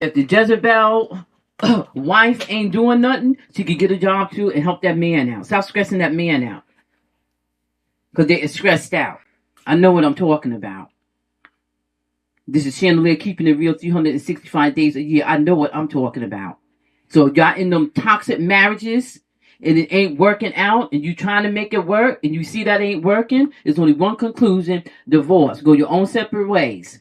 If the Jezebel wife ain't doing nothing, she could get a job too and help that man out. Stop stressing that man out. Because they're stressed out. I know what I'm talking about. This is Chandelier keeping it real 365 days a year. I know what I'm talking about. So y'all in them toxic marriages and it ain't working out and you trying to make it work and you see that ain't working, there's only one conclusion: divorce. Go your own separate ways.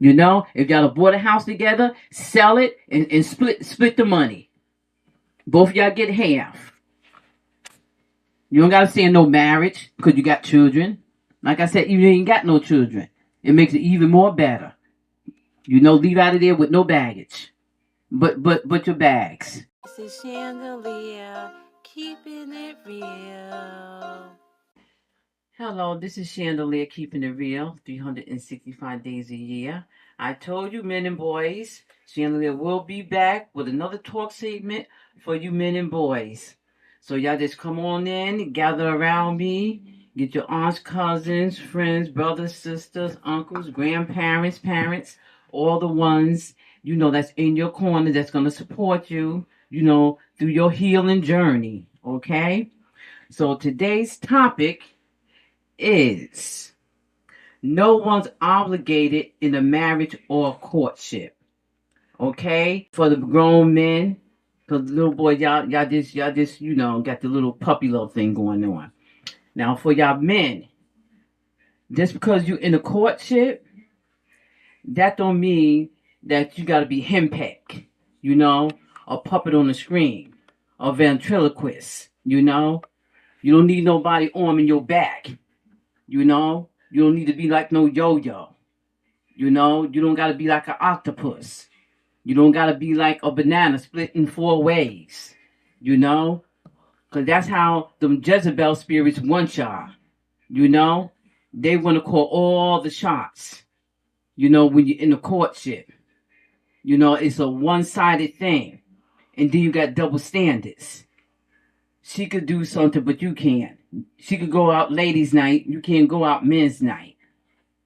You know, if y'all have bought a house together, sell it and split the money. Both of y'all get half. You don't got to stay in no marriage because you got children. Like I said, you ain't got no children. It makes it even more better. You know, leave out of there with no baggage. But your bags. This is Chandelier, keeping it real. Hello, this is Chandelier keeping it real 365 days a year. I told you, men and boys, Chandelier will be back with another talk segment for you men and boys. So y'all just come on in, gather around me, get your aunts, cousins, friends, brothers, sisters, uncles, grandparents, parents, all the ones, you know, that's in your corner that's going to support you, you know, through your healing journey, okay? So today's topic is no one's obligated in a marriage or courtship, okay? For the grown men, because the little boy, y'all just, you know, got the little puppy love thing going on. Now, for y'all men, just because you're in a courtship, that don't mean that you got to be henpecked, you know, a puppet on the screen, a ventriloquist, you know. You don't need nobody arming your back, you know. You don't need to be like no yo-yo, you know. You don't got to be like an octopus. You don't got to be like a banana split in 4 ways, you know. Because that's how them Jezebel spirits want y'all, you know. They want to call all the shots, you know, when you're in a courtship. You know, it's a one-sided thing. And then you got double standards. She could do something, but you can't. She could go out ladies' night. You can't go out men's night.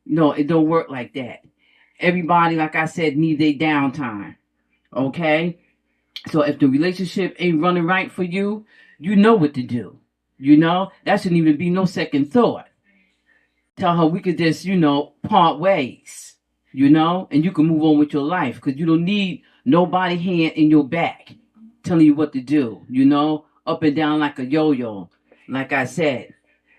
No, it don't work like that. Everybody, like I said, need their downtime. Okay? So if the relationship ain't running right for you, you know what to do. You know? That shouldn't even be no second thought. Tell her we could just, you know, part ways. You know? And you can move on with your life. Because you don't need nobody hand in your back telling you what to do. You know? Up and down like a yo-yo. Like I said.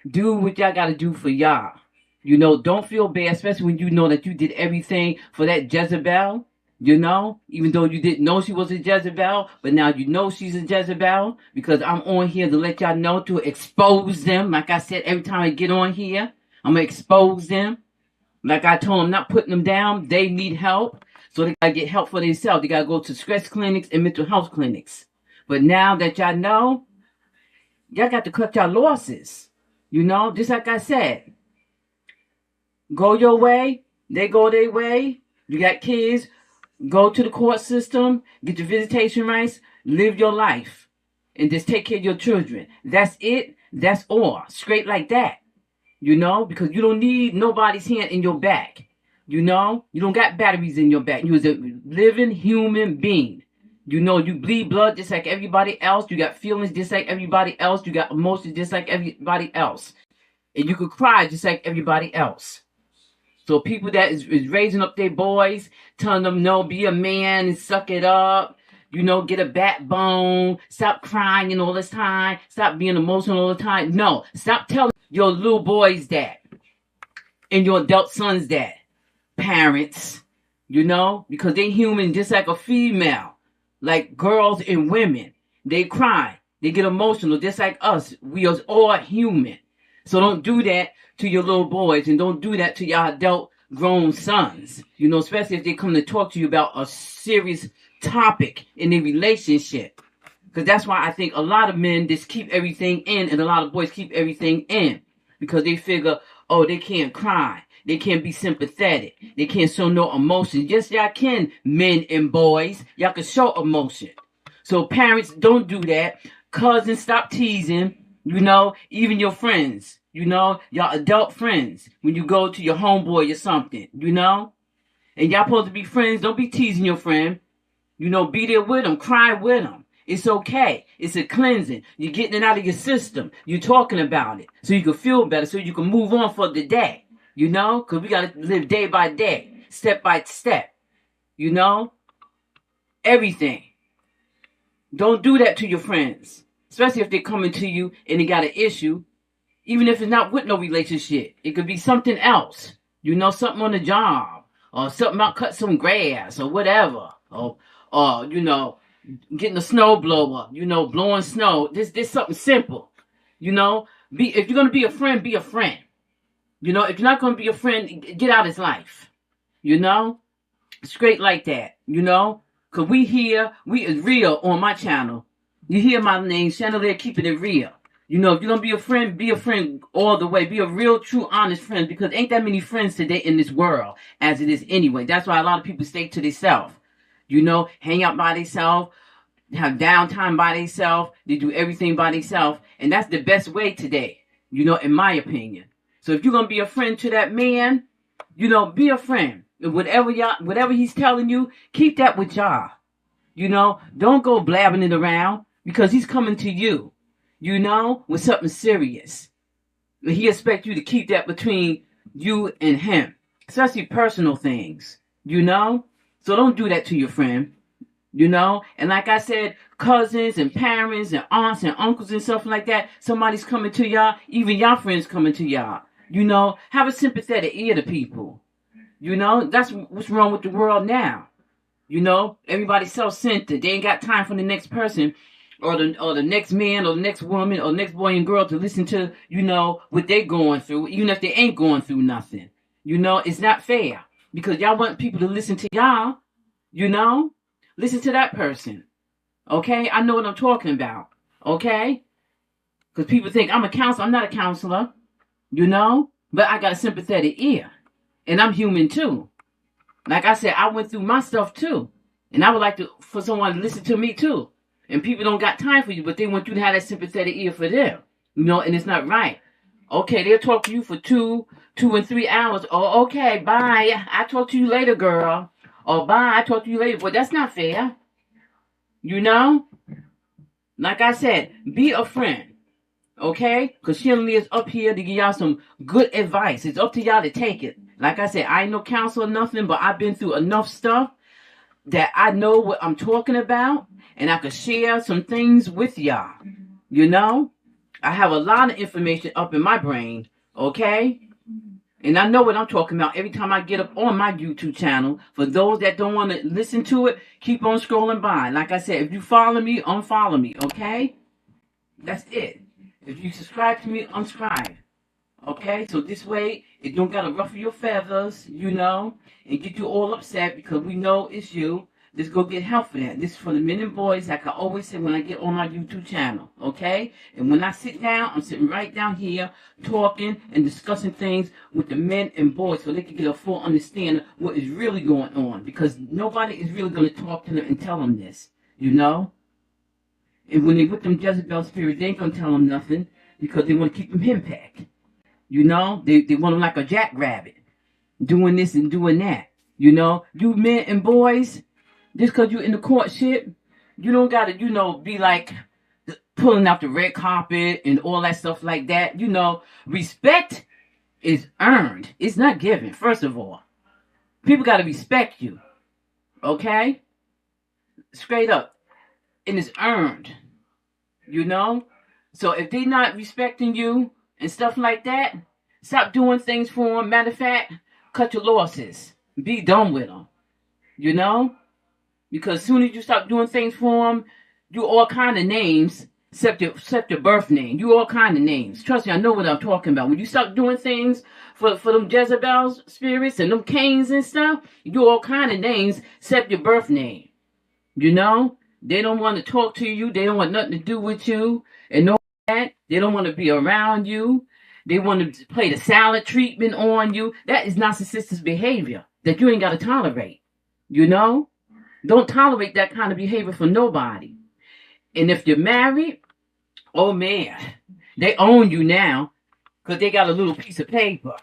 Do what y'all got to do for y'all. You know, don't feel bad, especially when you know that you did everything for that Jezebel, you know, even though you didn't know she was a Jezebel, but now you know she's a Jezebel, because I'm on here to let y'all know, to expose them. Like I said, every time I get on here, I'm going to expose them. Like I told them, not putting them down. They need help, so they got to get help for themselves. They got to go to stress clinics and mental health clinics. But now that y'all know, y'all got to cut y'all losses, you know, just like I said. Go your way, they go their way. You got kids, go to the court system, get your visitation rights, live your life, and just take care of your children. That's it. That's all. Straight like that. You know, because you don't need nobody's hand in your back. You know, you don't got batteries in your back. You're a living human being. You know, you bleed blood just like everybody else. You got feelings just like everybody else. You got emotions just like everybody else. And you could cry just like everybody else. So people that is raising up their boys, telling them, no, be a man and suck it up. You know, get a backbone. Stop crying all this time. Stop being emotional all the time. No, stop telling your little boys that. And your adult sons that. Parents, you know, because they human just like a female. Like girls and women. They cry. They get emotional just like us. We are all human. So don't do that to your little boys, and don't do that to your adult grown sons. You know, especially if they come to talk to you about a serious topic in their relationship. Because that's why I think a lot of men just keep everything in, and a lot of boys keep everything in. Because they figure, oh, they can't cry. They can't be sympathetic. They can't show no emotion. Yes, y'all can, men and boys. Y'all can show emotion. So parents, don't do that. Cousins, stop teasing. You know, even your friends, you know, your adult friends, when you go to your homeboy or something, you know, And y'all supposed to be friends. Don't be teasing your friend. You know, be there with them. Cry with them. It's okay. It's a cleansing. You're getting it out of your system. You're talking about it so you can feel better, so you can move on for the day. You know, because we got to live day by day, step by step. You know, everything. Don't do that to your friends, especially if they're coming to you and they got an issue. Even if it's not with no relationship, it could be something else. You know, something on the job, or something about cut some grass, or whatever, or you know, getting a snow blower, you know, blowing snow. This something simple. You know, if you're gonna be a friend, be a friend. You know, if you're not gonna be a friend, get out of his life. You know, straight like that. You know, cause we is real on my channel. You hear my name, Chandelier, keeping it real. You know, if you're gonna be a friend all the way. Be a real, true, honest friend, because ain't that many friends today in this world as it is anyway. That's why a lot of people stay to themselves. You know, hang out by themselves, have downtime by themselves. They do everything by themselves, and that's the best way today. You know, in my opinion. So if you're gonna be a friend to that man, you know, be a friend. Whatever he's telling you, keep that with y'all. You know, don't go blabbing it around because he's coming to you. You know, with something serious. He expects you to keep that between you and him, especially personal things. You know, so don't do that to your friend. You know, and like I said, cousins and parents and aunts and uncles and stuff like that. Somebody's coming to y'all, even y'all friends coming to y'all. You know, have a sympathetic ear to people. You know, that's what's wrong with the world now. You know, everybody's self-centered. They ain't got time for the next person or the next man or the next woman or the next boy and girl to listen to, you know, what they're going through, even if they ain't going through nothing. You know, it's not fair because y'all want people to listen to y'all. You know, listen to that person. Okay, I know what I'm talking about. Okay, because people think I'm a counselor. I'm not a counselor. You know, but I got a sympathetic ear, and I'm human too. Like I said, I went through my stuff too. And I would like for someone to listen to me too. And people don't got time for you, but they want you to have that sympathetic ear for them. You know, and it's not right. Okay, they'll talk to you for 2 and 3 hours. Oh, okay, bye. I talk to you later, girl. Or bye, I talk to you later. But that's not fair. You know? Like I said, be a friend. Okay? Because Shirley is up here to give y'all some good advice. It's up to y'all to take it. Like I said, I ain't no counselor or nothing, but I've been through enough stuff that I know what I'm talking about, and I can share some things with y'all. You know? I have a lot of information up in my brain, okay? And I know what I'm talking about every time I get up on my YouTube channel. For those that don't want to listen to it, keep on scrolling by. Like I said, if you follow me, unfollow me, okay? That's it. If you subscribe to me, unsubscribe. Okay, so this way, it don't gotta ruffle your feathers, you know, and get you all upset because we know it's you. Let's go get help for that. This is for the men and boys, like I always say when I get on my YouTube channel, okay? And when I sit down, I'm sitting right down here talking and discussing things with the men and boys so they can get a full understanding of what is really going on, because nobody is really going to talk to them and tell them this, you know? And when they with them Jezebel spirits, they ain't going to tell them nothing because they want to keep them henpecked. You know, they want them like a jackrabbit, doing this and doing that. You know, you men and boys, just because you're in the courtship, you don't got to, you know, be like pulling out the red carpet and all that stuff like that. You know, respect is earned. It's not given, first of all. People got to respect you, okay? Straight up. And it's earned, you know? So if they not respecting you and stuff like that, stop doing things for them. Matter of fact, cut your losses. Be done with them. You know? Because as soon as you stop doing things for them, you all kind of names, except your birth name. You all kind of names. Trust me, I know what I'm talking about. When you stop doing things for them Jezebel spirits and them Cains and stuff, you all kind of names, except your birth name. You know? They don't want to talk to you. They don't want nothing to do with you. And no that. They don't want to be around you. They want to play the silent treatment on you. That is narcissistic behavior that you ain't got to tolerate. You know? Don't tolerate that kind of behavior from nobody. And if you're married, oh man, they own you now because they got a little piece of paper.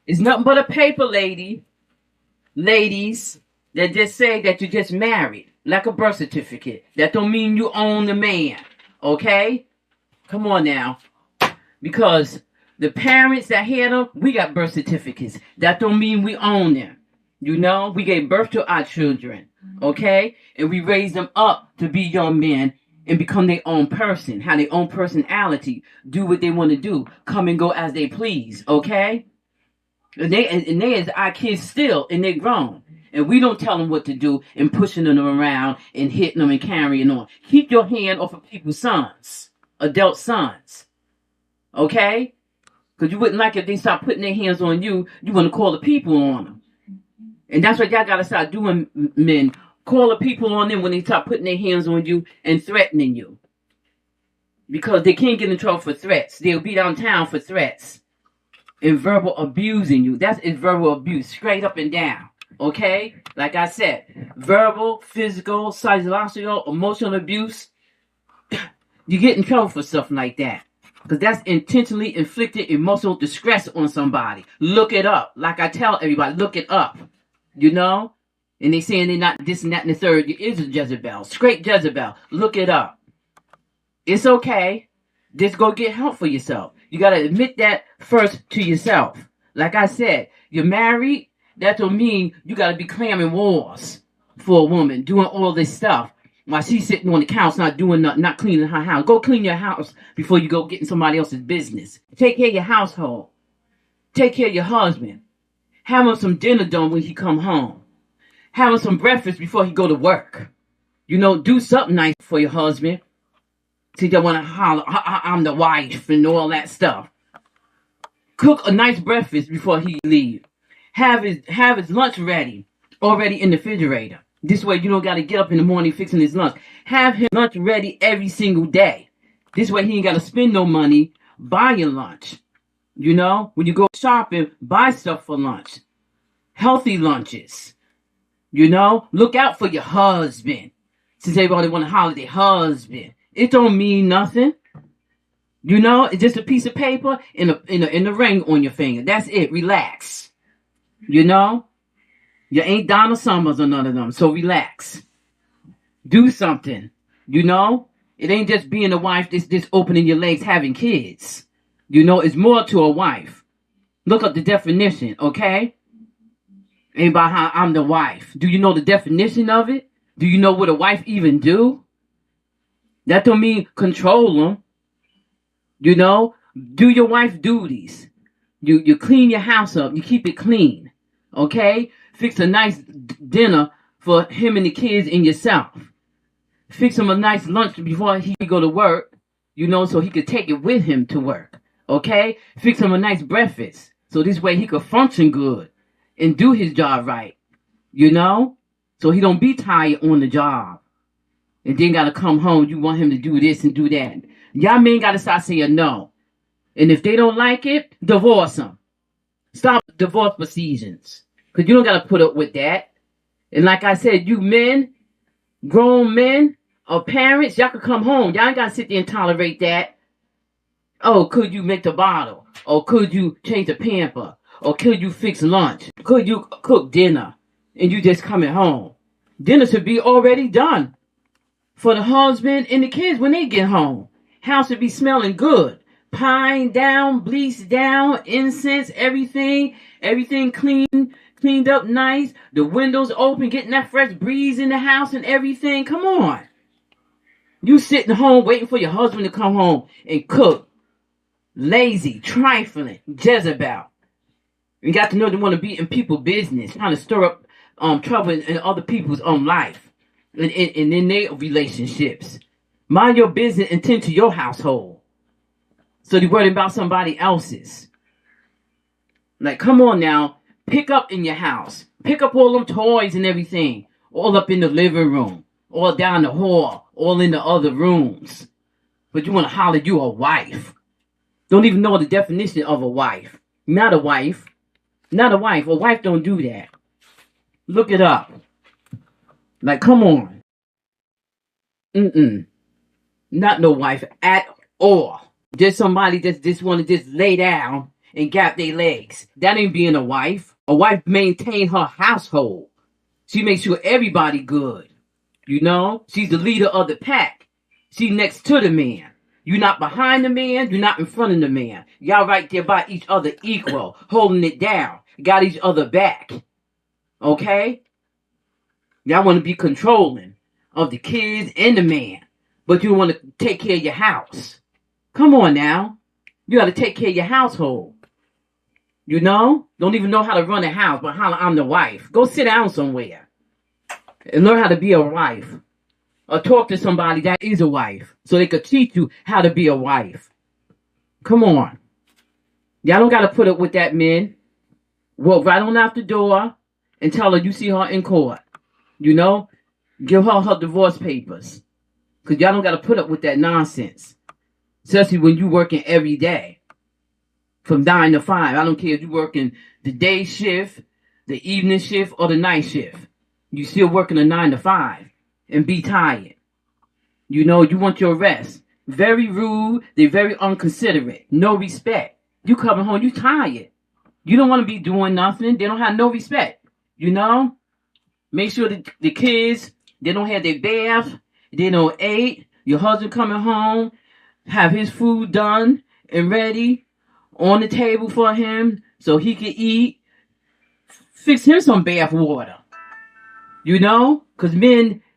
It's nothing but a paper, lady. ladies that just say that you just married, like a birth certificate. That don't mean you own the man. Okay? Come on now. Because the parents that had them, we got birth certificates. That don't mean we own them. You know, we gave birth to our children. Okay? And we raised them up to be young men and become their own person, have their own personality, do what they want to do, come and go as they please. Okay? And they is our kids still, and they're grown. And we don't tell them what to do and pushing them around and hitting them and carrying on. Keep your hand off of people's sons, adult sons. Okay? Because you wouldn't like if they start putting their hands on you, you want to call the people on them. And that's what y'all got to start doing, men. Call the people on them when they start putting their hands on you and threatening you. Because they can't get in trouble for threats. They'll be downtown for threats. And verbal abusing you. That is verbal abuse, straight up and down. Okay? Like I said, verbal, physical, psychological, emotional abuse. You get in trouble for stuff like that. Because that's intentionally inflicted emotional distress on somebody. Look it up. Like I tell everybody, look it up. You know? And they saying they're not this and that and the third. It is a Jezebel. Straight Jezebel. Look it up. It's okay. Just go get help for yourself. You got to admit that first to yourself. Like I said, you're married. That don't mean you got to be clamming wars for a woman, doing all this stuff. While she's sitting on the couch, not doing nothing, not cleaning her house. Go clean your house before you go get in somebody else's business. Take care of your household. Take care of your husband. Have him some dinner done when he come home. Have him some breakfast before he go to work. You know, do something nice for your husband. See, they want to holler, I'm the wife and all that stuff. Cook a nice breakfast before he leave. Have his lunch ready, already in the refrigerator. This way you don't got to get up in the morning fixing his lunch. Have his lunch ready every single day. This way he ain't got to spend no money buying lunch. You know, when you go shopping, buy stuff for lunch. Healthy lunches. You know, look out for your husband. Since everybody want to holler their husband. It don't mean nothing. You know, it's just a piece of paper and a ring on your finger. That's it. Relax. You know? You ain't Donna Summers or none of them, so relax. Do something. You know? It ain't just being a wife that's just opening your legs, having kids. You know, it's more to a wife. Look up the definition, okay? Ain't about how I'm the wife. Do you know the definition of it? Do you know what a wife even do? That don't mean control them. You know, do your wife duties. You clean your house up. You keep it clean. Okay? Fix a nice dinner for him and the kids and yourself. Fix him a nice lunch before he go to work. You know, so he could take it with him to work. Okay? Fix him a nice breakfast. So this way he could function good and do his job right. You know? So he don't be tired on the job. And then got to come home. You want him to do this and do that. Y'all men got to start saying no. And if they don't like it, divorce them. Stop divorce proceedings. Because you don't got to put up with that. And like I said, you men, grown men, or parents, y'all could come home. Y'all ain't got to sit there and tolerate that. Oh, could you make the bottle? Or could you change the pamper? Or could you fix lunch? Could you cook dinner? And you just coming home. Dinner should be already done. For the husband and the kids when they get home. House should be smelling good. Pine down, bleach down, incense, everything. Everything cleaned up nice. The windows open, getting that fresh breeze in the house and everything. Come on. You sitting home waiting for your husband to come home and cook. Lazy, trifling, Jezebel. You got to know they want to be in people's business. Trying to stir up trouble in other people's life. And in their relationships. Mind your business and tend to your household. So you're worried about somebody else's. Like, come on now. Pick up in your house. Pick up all them toys and everything. All up in the living room. All down the hall. All in the other rooms. But you want to holler you a wife. Don't even know the definition of a wife. Not a wife. Not a wife. A wife don't do that. Look it up. Like, come on. Not no wife at all. Just somebody that just want to just lay down and gap their legs. That ain't being a wife. A wife maintains her household. She makes sure everybody good. You know, she's the leader of the pack. She's next to the man. You're not behind the man. You're not in front of the man. Y'all right there by each other equal, holding it down. Got each other back. Okay? Y'all want to be controlling of the kids and the man, but you want to take care of your house. Come on now. You got to take care of your household. You know? Don't even know how to run a house, but holler, I'm the wife. Go sit down somewhere and learn how to be a wife. Or talk to somebody that is a wife so they could teach you how to be a wife. Come on. Y'all don't got to put up with that man. Walk right on out the door and tell her you see her in court. You know? Give her her divorce papers. Because y'all don't got to put up with that nonsense. Especially when you working every day. From 9 to 5. I don't care if you working the day shift, the evening shift, or the night shift. You still working a 9 to 5. And be tired. You know, you want your rest. Very rude. They're very inconsiderate. No respect. You coming home, you tired. You don't want to be doing nothing. They don't have no respect. You know? Make sure that the kids, they don't have their bath. They don't eat. Your husband coming home, have his food done and ready on the table for him so he can eat. Fix him some bath water. You know? Because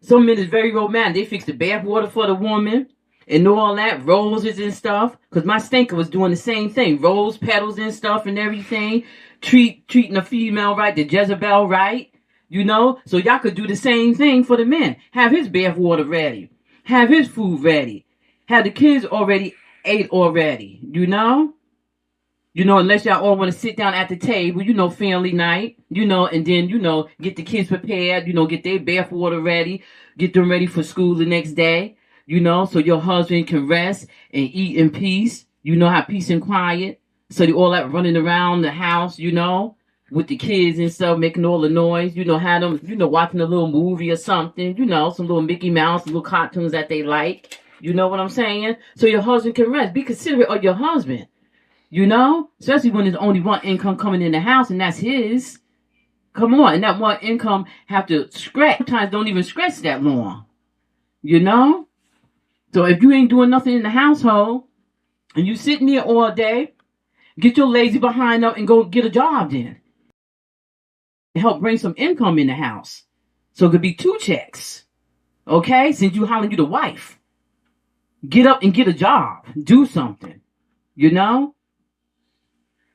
some men is very romantic. They fix the bath water for the woman and all that, roses and stuff. Because my stinker was doing the same thing. Rose petals and stuff and everything. Treating the female right, the Jezebel right. You know? So y'all could do the same thing for the men. Have his bath water ready. Have his food ready. Have the kids already ate already. You know? You know, unless y'all all want to sit down at the table, you know, family night, you know, and then, you know, get the kids prepared, you know, get their bath water ready, get them ready for school the next day, you know, so your husband can rest and eat in peace. You know, have peace and quiet. So they all that running around the house, you know, with the kids and stuff, making all the noise, you know, have them, you know, watching a little movie or something, you know, some little Mickey Mouse, little cartoons that they like. You know what I'm saying? So your husband can rest. Be considerate of your husband. You know, especially when there's only one income coming in the house and that's his. Come on, and that one income have to scratch. Sometimes don't even scratch that long. You know? So if you ain't doing nothing in the household and you sitting there all day, get your lazy behind up and go get a job then. And help bring some income in the house. So it could be 2 checks. Okay? Since you hollering you the wife. Get up and get a job. Do something. You know?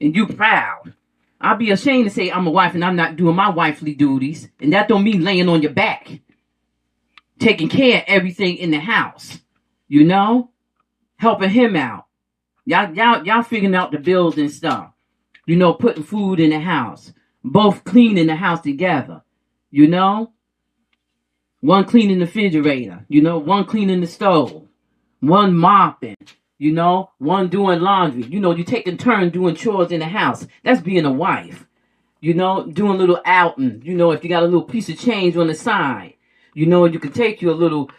And you proud. I'll be ashamed to say I'm a wife and I'm not doing my wifely duties. And that don't mean laying on your back. Taking care of everything in the house. You know? Helping him out. Y'all figuring out the bills and stuff. You know, putting food in the house. Both cleaning the house together. You know? One cleaning the refrigerator. You know, one cleaning the stove. One mopping. You know, one doing laundry. You know, you take a turn doing chores in the house. That's being a wife. You know, doing a little outing. You know, if you got a little piece of change on the side. You know, you can take you a little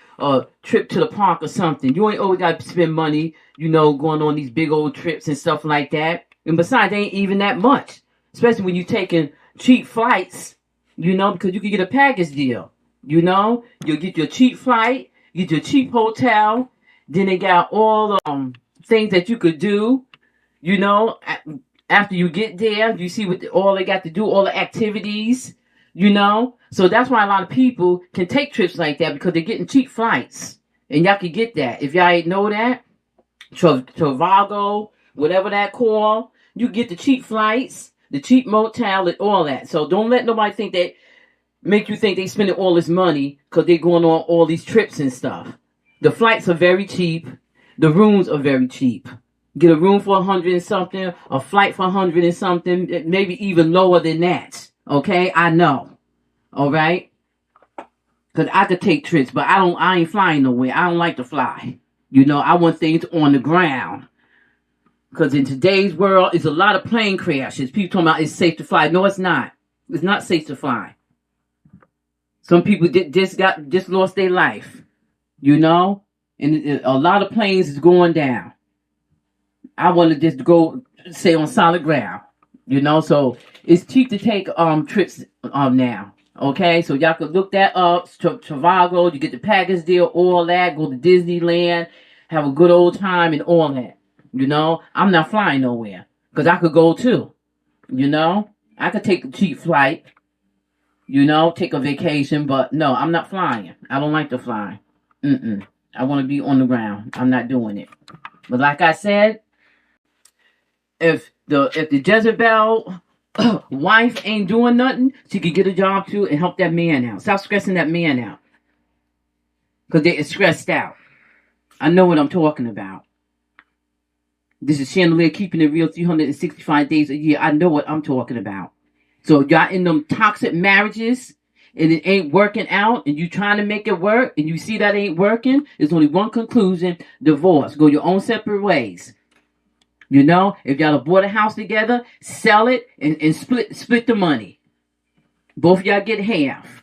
trip to the park or something. You ain't always got to spend money, you know, going on these big old trips and stuff like that. And besides, they ain't even that much. Especially when you're taking cheap flights, you know, because you can get a package deal. You know, you'll get your cheap flight, get your cheap hotel. Then they got all the things that you could do, you know, after you get there. You see what all they got to do, all the activities, you know. So that's why a lot of people can take trips like that because they're getting cheap flights. And y'all can get that. If y'all ain't know that, Travago, whatever that called, you get the cheap flights, the cheap motel, and all that. So don't let nobody think that, make you think they spending all this money because they're going on all these trips and stuff. The flights are very cheap. The rooms are very cheap. Get a room for $100 and something, a flight for $100 and something, maybe even lower than that. Okay, I know. All right, because I could take trips, but I ain't flying nowhere. I don't like to fly. You know, I want things on the ground. Because in today's world, it's a lot of plane crashes. People talking about it's safe to fly. No, it's not. It's not safe to fly. Some people just lost their life. You know, and a lot of planes is going down. I want to just go stay on solid ground, you know. So It's cheap to take trips now. Okay, so y'all could look that up. Travago, you get the package deal, all that. Go to Disneyland, have a good old time, and all that. You know, I'm not flying nowhere because I could go too. You know, I could take a cheap flight. You know, take a vacation, but no, I'm not flying. I don't like to fly. I want to be on the ground. I'm not doing it. But like I said, if the Jezebel wife ain't doing nothing, she could get a job too and help that man out. Stop stressing that man out. Because they are stressed out. I know what I'm talking about. This is Chandelier keeping it real 365 days a year. I know what I'm talking about. So y'all in them toxic marriages and it ain't working out and you trying to make it work and you see that ain't working, there's only one conclusion: divorce. Go your own separate ways. You know, if y'all have bought a house together, sell it and split the money. Both of y'all get half.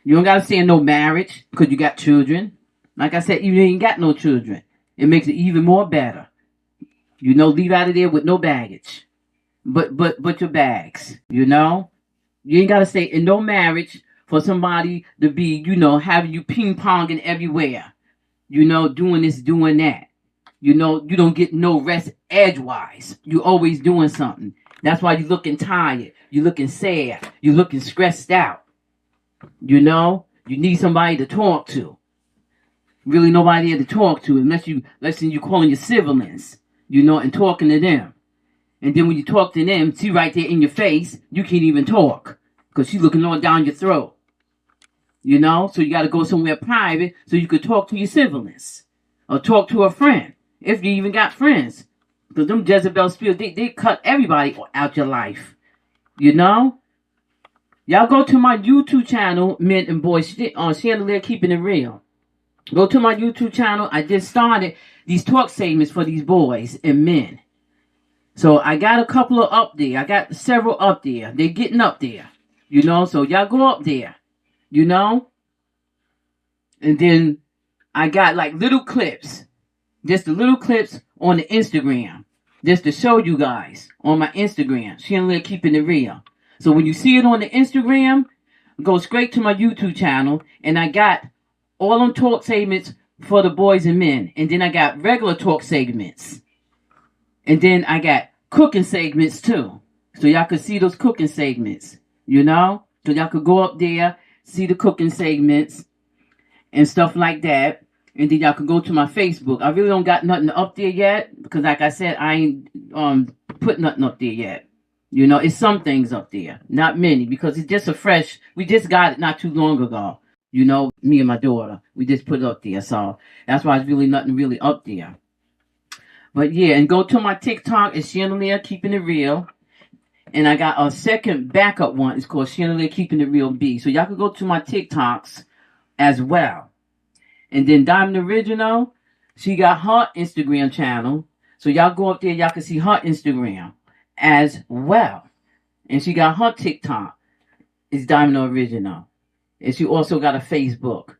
You don't gotta stay in no marriage because you got children. Like I said, you ain't got no children. It makes it even more better. You know, leave out of there with no baggage. But your bags, you know? You ain't gotta stay in no marriage for somebody to be, you know, having you ping-ponging everywhere. You know, doing this, doing that. You know, you don't get no rest edgewise. You always doing something. That's why you looking tired. You looking sad. You looking stressed out. You know, you need somebody to talk to. Really nobody here to talk to unless you calling your siblings, you know, and talking to them. And then when you talk to them, see right there in your face, you can't even talk because she's looking on down your throat. You know, so you got to go somewhere private so you could talk to your siblings or talk to a friend if you even got friends. Because them Jezebel spirits, they cut everybody out your life. You know? Y'all go to my YouTube channel, men and boys, on Chandelier Keeping It Real. Go to my YouTube channel. I just started these talk segments for these boys and men. So I got a couple of up there. I got several up there. They're getting up there. You know, so y'all go up there. You know? And then I got like little clips. Just the little clips on the Instagram. Just to show you guys on my Instagram. Chandelier Keeping It Real. So when you see it on the Instagram, go straight to my YouTube channel. And I got all them talk segments for the boys and men. And then I got regular talk segments. And then I got cooking segments too. So y'all could see those cooking segments. You know? So y'all could go up there, see the cooking segments and stuff like that. And then y'all could go to my Facebook. I really don't got nothing up there yet. Because like I said, I ain't put nothing up there yet. You know, it's some things up there. Not many. Because it's just we just got it not too long ago. You know, me and my daughter. We just put it up there. So that's why it's really nothing really up there. But yeah, and go to my TikTok. It's Chandelier Keeping It Real. And I got a second backup one. It's called Chandelier Keeping It Real B. So y'all can go to my TikToks as well. And then Diamond Original, she got her Instagram channel. So y'all go up there, y'all can see her Instagram as well. And she got her TikTok. It's Diamond Original. And she also got a Facebook.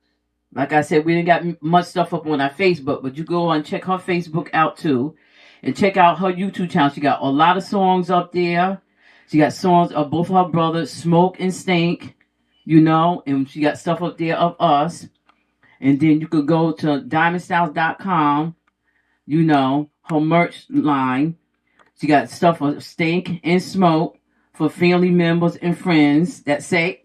Like I said, we didn't got much stuff up on our Facebook, but you go and check her Facebook out too. And check out her YouTube channel. She got a lot of songs up there. She got songs of both her brothers, Smoke and Stink, you know. And she got stuff up there of us. And then you could go to diamondstyles.com, you know, her merch line. She got stuff of Stink and Smoke for family members and friends that say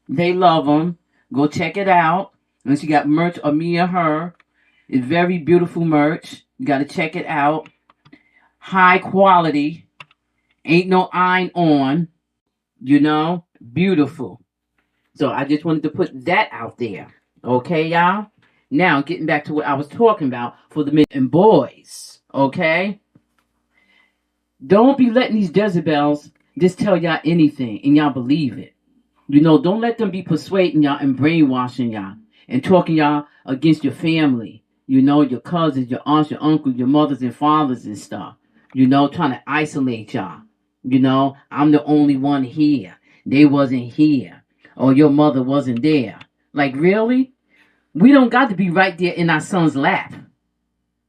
they love them. Go check it out. And she got merch of me and her. It's very beautiful merch. You got to check it out. High quality. Ain't no iron on. You know, beautiful. So I just wanted to put that out there. Okay, y'all? Now, getting back to what I was talking about for the men and boys. Okay? Don't be letting these Jezebels just tell y'all anything and y'all believe it. You know, don't let them be persuading y'all and brainwashing y'all and talking y'all against your family. You know, your cousins, your aunts, your uncles, your mothers and fathers and stuff. You know, trying to isolate y'all. You know, I'm the only one here. They wasn't here. Or your mother wasn't there. Like, really? We don't got to be right there in our son's lap.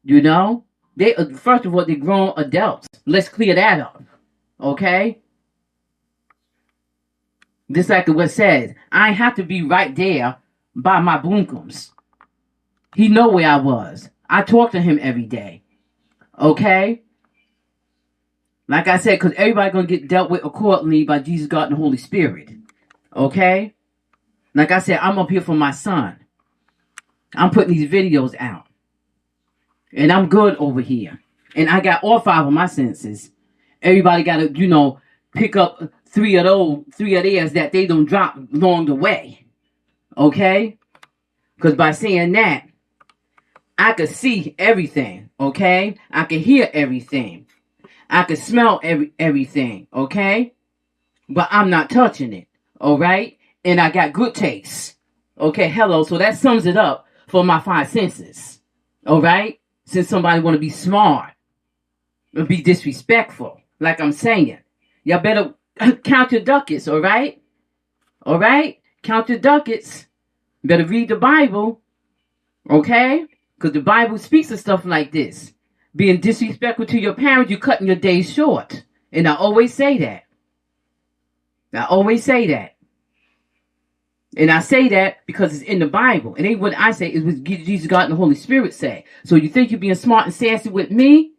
You know? They, first of all, they're grown adults. Let's clear that up. Okay? Just like it was said, I ain't have to be right there by my bunkums. He know where I was. I talk to him every day. Okay? Like I said, because everybody going to get dealt with accordingly by Jesus, God, and the Holy Spirit. Okay? Like I said, I'm up here for my son. I'm putting these videos out. And I'm good over here. And I got all 5 of my senses. Everybody got to, pick up 3 of theirs that they don't drop along the way. Okay? Because by saying that, I could see everything. Okay? I could hear everything. I could smell everything. Okay? But I'm not touching it. Alright? And I got good taste. Okay, hello. So that sums it up for my 5 senses. Alright? Since somebody want to be smart and be disrespectful, like I'm saying, y'all better count your ducats, alright? Alright? Count your ducats. Better read the Bible, okay? Because the Bible speaks of stuff like this. Being disrespectful to your parents, you're cutting your days short. And I always say that. I always say that. And I say that because it's in the Bible. It ain't what I say, it's what Jesus, God, and the Holy Spirit say. So you think you're being smart and sassy with me?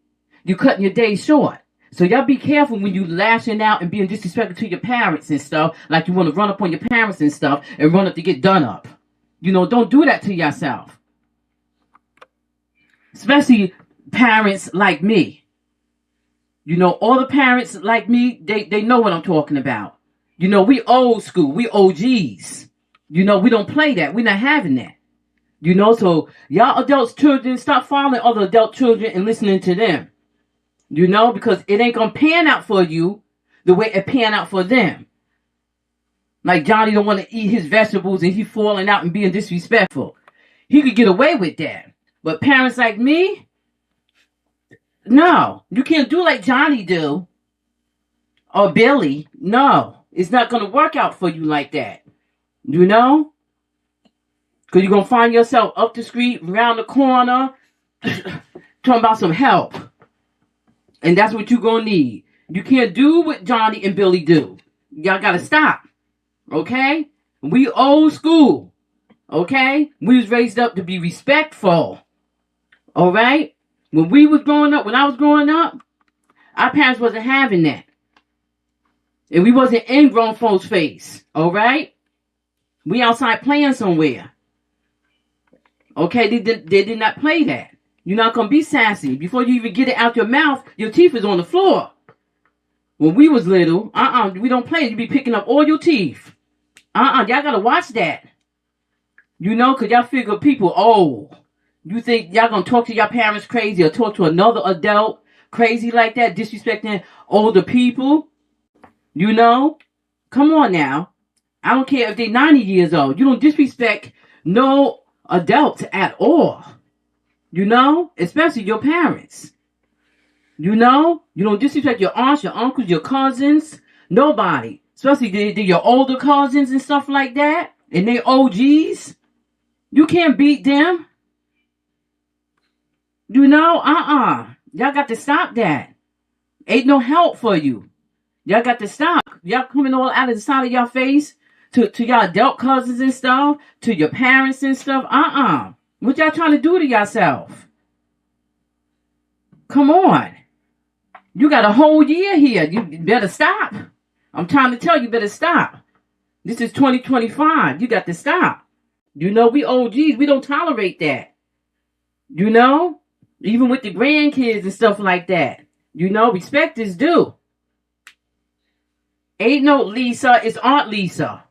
You're cutting your days short. So y'all be careful when you lashing out and being disrespectful to your parents and stuff, like you want to run up on your parents and stuff and run up to get done up. Don't do that to yourself. Especially parents like me. All the parents like me, they know what I'm talking about. We old school. We OGs. We don't play that. We're not having that. So y'all adults, children, stop following other adult children and listening to them. Because it ain't going to pan out for you the way it pan out for them. Like Johnny don't want to eat his vegetables and he falling out and being disrespectful. He could get away with that. But parents like me, no. You can't do like Johnny do. Or Billy. No. It's not going to work out for you like that. Because you're going to find yourself up the street, around the corner, talking about some help. And that's what you're going to need. You can't do what Johnny and Billy do. Y'all got to stop. Okay? We old school. Okay? We was raised up to be respectful. Alright? When I was growing up, our parents wasn't having that. And we wasn't in grown folks' face. Alright? We outside playing somewhere. Okay? They did not play that. You're not going to be sassy. Before you even get it out your mouth, your teeth is on the floor. When we was little, we don't play. You be picking up all your teeth. Y'all got to watch that. Because y'all figure people, you think y'all going to talk to your parents crazy or talk to another adult crazy like that, disrespecting older people? Come on now. I don't care if they're 90 years old. You don't disrespect no adults at all. Especially your parents. You don't disrespect your aunts, your uncles, your cousins. Nobody. Especially your older cousins and stuff like that. And they OGs. You can't beat them. Y'all got to stop that. Ain't no help for you. Y'all got to stop. Y'all coming all out of the side of your face to your adult cousins and stuff, to your parents and stuff. What y'all trying to do to yourself? Come on. You got a whole year here. You better stop. I'm trying to tell you, better stop. This is 2025. You got to stop. We OGs. We don't tolerate that. Even with the grandkids and stuff like that. Respect is due. Ain't no Lisa, it's Aunt Lisa.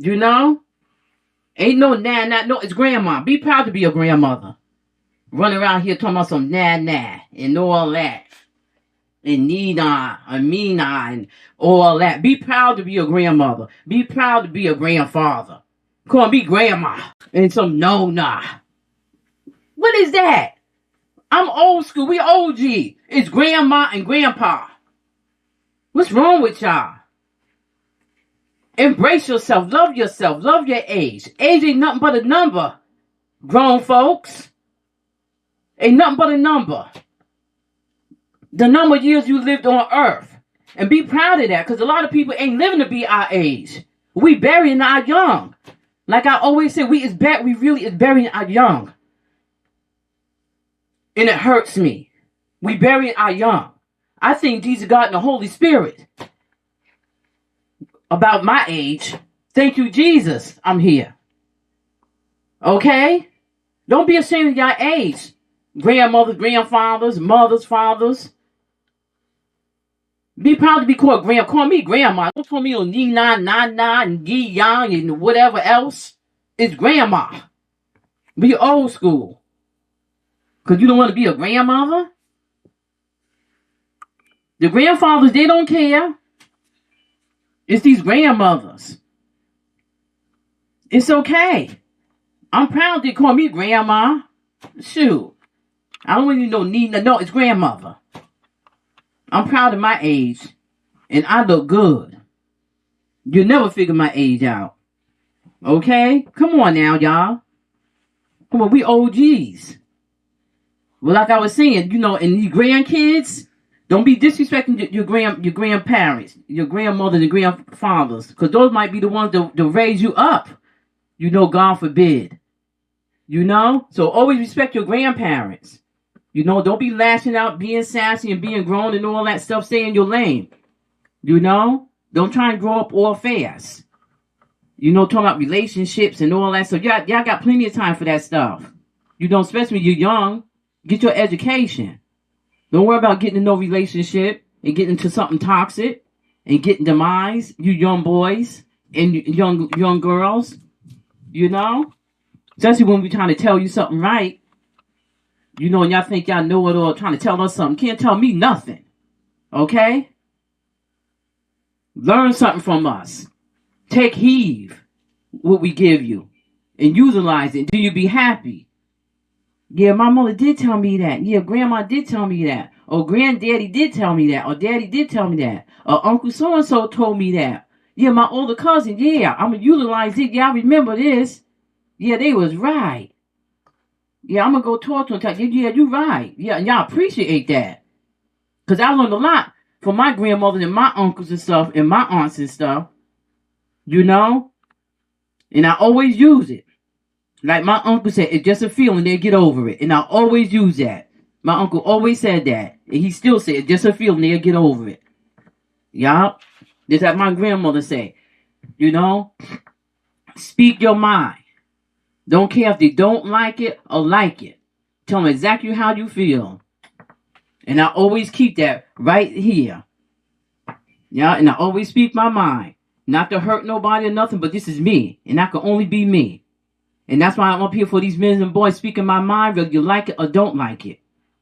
Ain't no Nana, no, it's grandma. Be proud to be a grandmother. Run around here talking about some Nana and all that. And Nina and Mina and all that. Be proud to be a grandmother. Be proud to be a grandfather. Come on, be grandma. And some Nona. What is that? I'm old school. We OG. It's grandma and grandpa. What's wrong with y'all? Embrace yourself. Love yourself. Love your age. Age ain't nothing but a number. Grown folks. Ain't nothing but a number. The number of years you lived on earth. And be proud of that, because a lot of people ain't living to be our age. We burying our young. Like I always say, we really is burying our young. And it hurts me. We burying our young. I think Jesus, God, and the Holy Spirit. About my age. Thank you, Jesus. I'm here. Okay? Don't be ashamed of your age. Grandmothers, grandfathers, mothers, fathers. Be proud to be called grandma. Call me grandma. Don't call me on Nina, Nana, and Yi Yang, and whatever else. It's grandma. Be old school. Because you don't want to be a grandmother. The grandfathers, they don't care. It's these grandmothers. It's okay. I'm proud they call me grandma. Shoot. I don't even know Nina. No, it's grandmother. I'm proud of my age. And I look good. You'll never figure my age out. Okay? Come on now, y'all. Come on, we OGs. Well, like I was saying, and these grandkids, don't be disrespecting your grandparents, your grandmothers and grandfathers, because those might be the ones that raise you up. God forbid. So always respect your grandparents. Don't be lashing out, being sassy and being grown and all that stuff, saying you're lame. Don't try and grow up all fast. Talking about relationships and all that stuff. Y'all got plenty of time for that stuff. Especially when you're young. Get your education. Don't worry about getting into no relationship and getting into something toxic and getting demise, you young boys and young girls. Especially when we're trying to tell you something right. And y'all think y'all know it all, trying to tell us something. Can't tell me nothing. Okay? Learn something from us. Take heed what we give you and utilize it. Do you be happy? Yeah, my mother did tell me that. Yeah, grandma did tell me that. Or granddaddy did tell me that. Or daddy did tell me that. Or uncle so-and-so told me that. Yeah, my older cousin, yeah, I'm going to utilize it. Yeah, I remember this. Yeah, they was right. Yeah, I'm going to go talk to them. Yeah, you're right. Yeah, and y'all appreciate that. Because I learned a lot from my grandmother and my uncles and stuff and my aunts and stuff. And I always use it. Like my uncle said, it's just a feeling, they'll get over it. And I always use that. My uncle always said that. And he still said, it's just a feeling, they'll get over it. Yup. Just like my grandmother said. Speak your mind. Don't care if they don't like it or like it. Tell them exactly how you feel. And I always keep that right here. Yeah, and I always speak my mind. Not to hurt nobody or nothing, but this is me. And I can only be me. And that's why I'm up here for these men and boys speaking my mind, whether you like it or don't like it.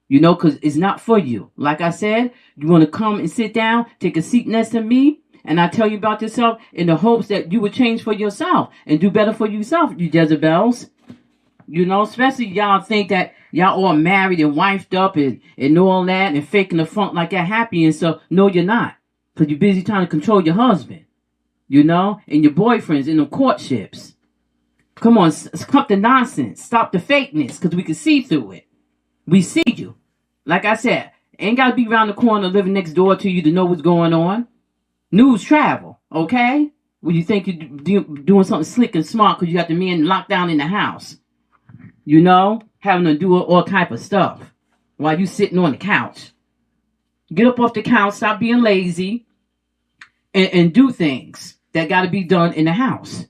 Because it's not for you. Like I said, you want to come and sit down, take a seat next to me, and I tell you about yourself in the hopes that you would change for yourself and do better for yourself, you Jezebels. Especially y'all think that y'all all married and wifed up and all that and faking the front like you're happy and stuff. No, you're not. Because you're busy trying to control your husband, and your boyfriends and the courtships. Come on, cut the nonsense. Stop the fakeness, because we can see through it. We see you. Like I said, ain't got to be around the corner living next door to you to know what's going on. News travel, okay? When you think you're doing something slick and smart because you got the men locked down in the house. Having to do all type of stuff while you sitting on the couch. Get up off the couch, stop being lazy, and do things that got to be done in the house.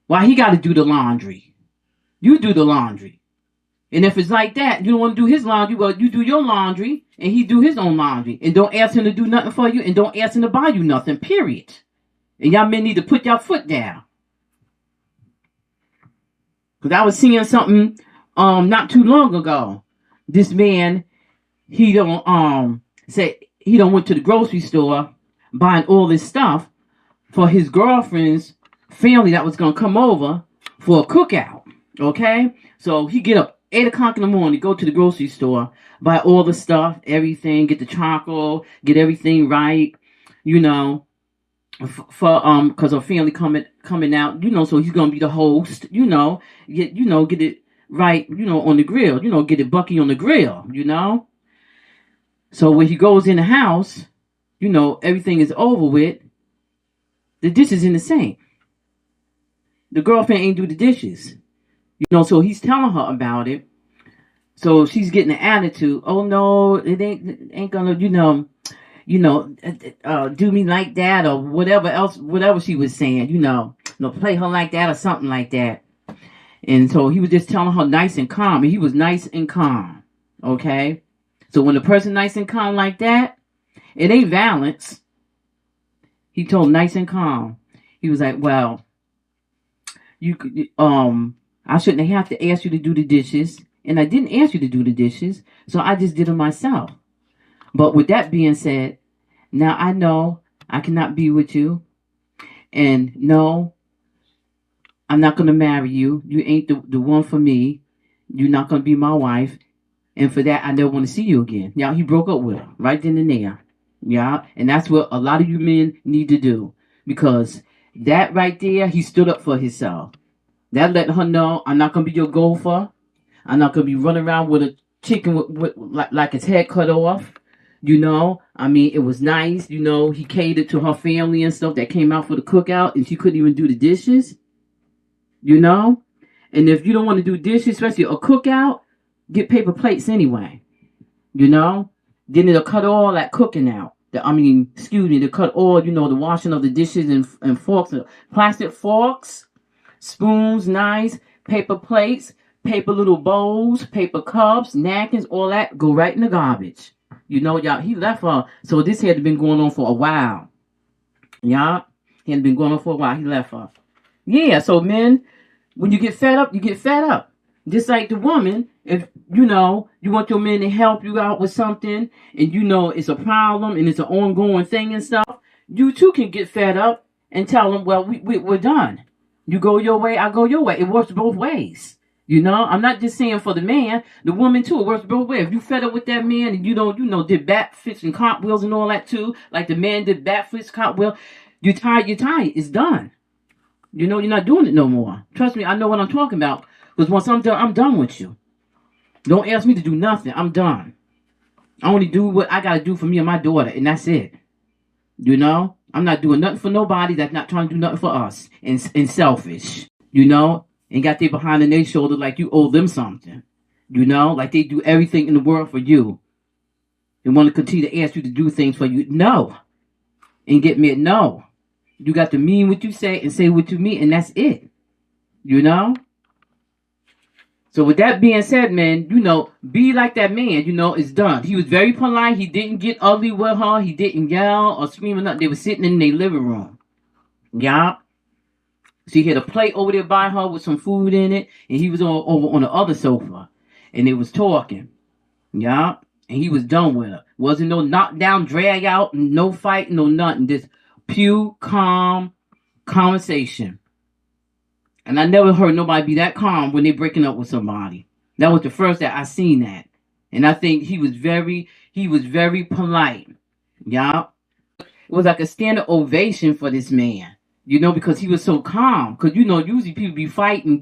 Why he got to do the laundry? You do the laundry. And if it's like that, you don't want to do his laundry, well, you do your laundry, and he do his own laundry. And don't ask him to do nothing for you, and don't ask him to buy you nothing, period. And y'all men need to put your foot down. Because I was seeing something not too long ago. This man, he don't went to the grocery store buying all this stuff for his girlfriend's family that was going to come over for a cookout. Okay? So he get up 8 o'clock in the morning, go to the grocery store, buy all the stuff, everything, get the charcoal, get everything right, for because her family coming out, so he's gonna be the host, get it right, on the grill, get it bucky on the grill, So when he goes in the house, everything is over with, the dishes in the sink. The girlfriend ain't do the dishes. So he's telling her about it. So she's getting an attitude. Oh no, it ain't gonna, do me like that or whatever else, whatever she was saying, play her like that or something like that. And so he was just telling her nice and calm, and he was nice and calm. Okay? So when a person nice and calm like that, it ain't violence. He told nice and calm. He was like, well, you could, I shouldn't have to ask you to do the dishes. And I didn't ask you to do the dishes, so I just did them myself. But with that being said, now I know I cannot be with you. And no, I'm not going to marry you. You ain't the one for me. You're not going to be my wife. And for that, I never want to see you again. Yeah, he broke up with her right then and there. Yeah, and that's what a lot of you men need to do. Because that right there, he stood up for himself. That let her know, I'm not going to be your gopher. I'm not going to be running around with a chicken like his head cut off. I mean, it was nice. He catered to her family and stuff that came out for the cookout, and she couldn't even do the dishes. And if you don't want to do dishes, especially a cookout, get paper plates anyway. Then it'll cut all that cooking out. To cut all, the washing of the dishes and forks, plastic forks, spoons, knives, paper plates, paper little bowls, paper cups, napkins, all that go right in the garbage. Y'all, he left her. So this had been going on for a while. Yeah, he had been going on for a while. He left her. Yeah, so men, when you get fed up, you get fed up. Just like the woman, if you want your man to help you out with something, and it's a problem and it's an ongoing thing and stuff, you too can get fed up and tell them, well, we're done. You go your way, I go your way. It works both ways. I'm not just saying for the man, the woman too. It works both ways. If you fed up with that man and did backflips and cartwheels and all that too, like the man did backflips, cartwheel, you're tired. It's done. You're not doing it no more. Trust me, I know what I'm talking about. Because once I'm done with you. Don't ask me to do nothing. I'm done. I only do what I got to do for me and my daughter, and that's it. I'm not doing nothing for nobody that's not trying to do nothing for us and selfish. And got their behind their shoulder like you owe them something. Like they do everything in the world for you. They want to continue to ask you to do things for you. No. And get me no. You got to mean what you say and say what you mean, and that's it. So with that being said, man, be like that man, it's done. He was very polite. He didn't get ugly with her. He didn't yell or scream or nothing. They were sitting in their living room. Yeah. She had a plate over there by her with some food in it, and he was over on the other sofa, and they was talking. Yeah. And he was done with her. Wasn't no knockdown, drag out, no fight, no nothing. Just pure, calm conversation. And I never heard nobody be that calm when they breaking up with somebody. That was the first that I seen that. And I think he was very polite. Yeah. It was like a standing ovation for this man. Because he was so calm. Because, usually people be fighting,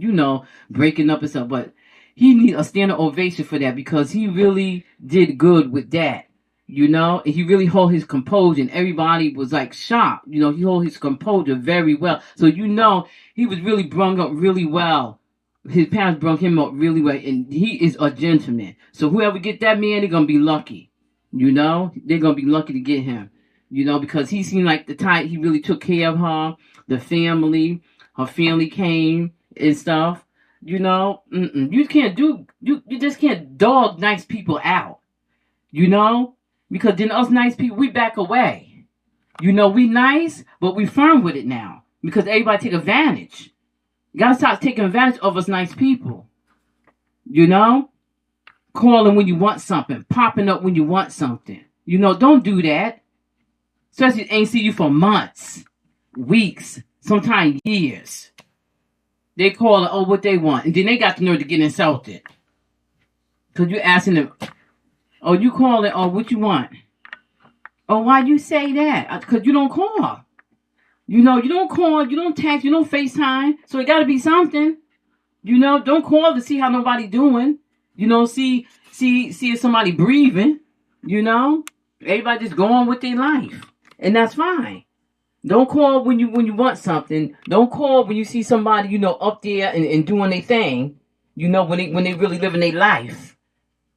breaking up and stuff. But he need a standing ovation for that because he really did good with that. And he really hold his composure, and everybody was like shocked. He hold his composure very well. So he was really brung up really well. His parents brung him up really well, and he is a gentleman. So whoever get that man, they're gonna be lucky. They're gonna be lucky to get him. Because he seemed like the type. He really took care of her, the family. Her family came and stuff. You just can't dog nice people out. Because then us nice people, we back away. We nice, but we firm with it now. Because everybody take advantage. You gotta stop taking advantage of us nice people. Calling when you want something. Popping up when you want something. Don't do that. Especially if they ain't see you for months, weeks, sometimes years. They call it, what they want. And then they got the nerve to get insulted. Because you're asking them, you call it, what you want? Why you say that? Because you don't call. You don't call, you don't text, you don't FaceTime. So it got to be something. Don't call to see how nobody doing. See if somebody breathing. Everybody just going with their life. And that's fine. Don't call when you want something. Don't call when you see somebody, up there and doing their thing, when they really living their life.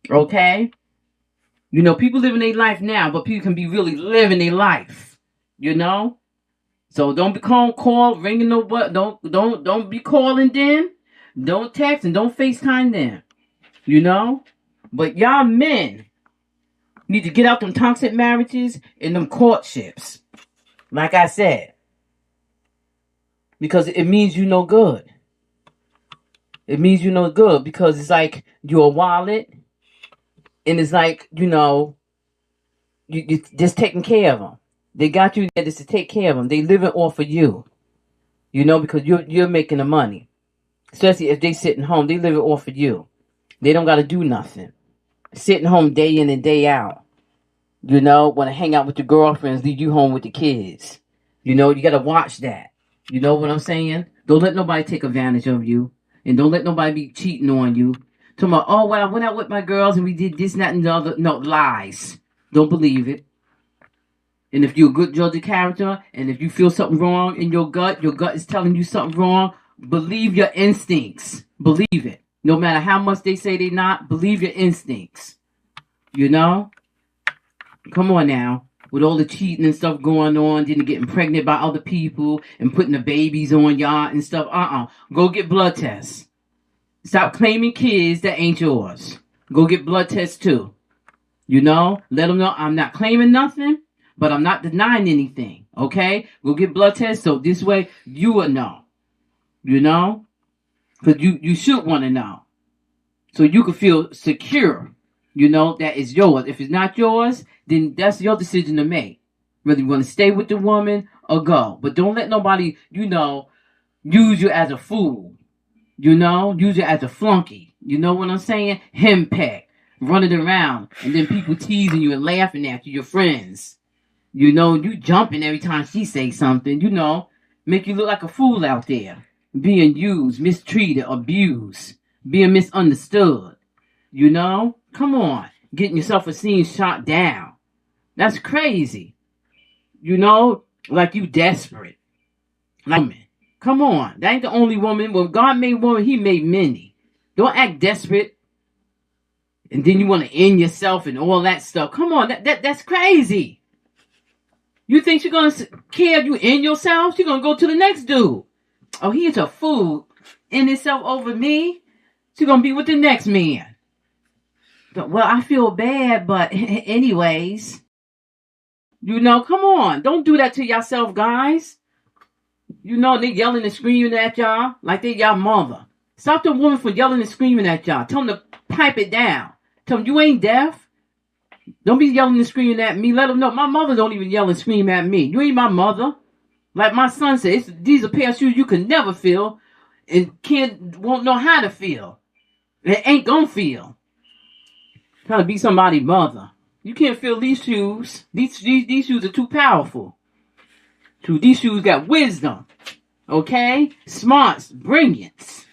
Okay? People living their life now, but people can be really living their life. So don't be call ringing nobody. Don't be calling them. Don't text and don't FaceTime them. But y'all men need to get out them toxic marriages and them courtships. Like I said. Because it means you no good. It means you no good because it's like you're a wallet and it's like, you just taking care of them. They got you there just to take care of them. They living off of you. Because you're making the money. Especially if they sitting home, they living off of you. They don't got to do nothing. Sitting home day in and day out. Want to hang out with your girlfriends, leave you home with the kids. You got to watch that. You know what I'm saying? Don't let nobody take advantage of you. And don't let nobody be cheating on you. Talking about, oh, well, I went out with my girls and we did this, that, and the other. No, lies. Don't believe it. And if you're a good judge of character, and if you feel something wrong in your gut is telling you something wrong, believe your instincts. Believe it. No matter how much they say they're not, believe your instincts. Come on now. With all the cheating and stuff going on, then getting pregnant by other people and putting the babies on y'all and stuff. Go get blood tests. Stop claiming kids that ain't yours. Go get blood tests too. Let them know I'm not claiming nothing, but I'm not denying anything. Okay? Go get blood tests so this way you will know. Because you should want to know. So you can feel secure. That is yours. If it's not yours, then that's your decision to make. Whether you want to stay with the woman or go. But don't let nobody, use you as a fool. Use you as a flunky. You know what I'm saying? Henpeck. Running around. And then people teasing you and laughing at you, your friends. You jumping every time she says something. Make you look like a fool out there. Being used, mistreated, abused. Being misunderstood. Come on. Getting your self-esteem shot down. That's crazy. Like you desperate. Come on. That ain't the only woman. When God made woman, he made many. Don't act desperate. And then you want to end yourself and all that stuff. Come on. That's crazy. You think she's going to care if you end yourself? She's going to go to the next dude. Oh, he is a fool. End himself over me. She's going to be with the next man. Well, I feel bad, but anyways. Come on. Don't do that to yourself, guys. They yelling and screaming at y'all like they y'all mother. Stop the woman from yelling and screaming at y'all. Tell them to pipe it down. Tell them you ain't deaf. Don't be yelling and screaming at me. Let them know. My mother don't even yell and scream at me. You ain't my mother. Like my son said, these are a pair of shoes you can never feel and won't know how to feel. It ain't gonna feel. Trying to be somebody's mother. You can't feel these shoes. These shoes are too powerful. These shoes got wisdom. Okay? Smarts. Brilliance.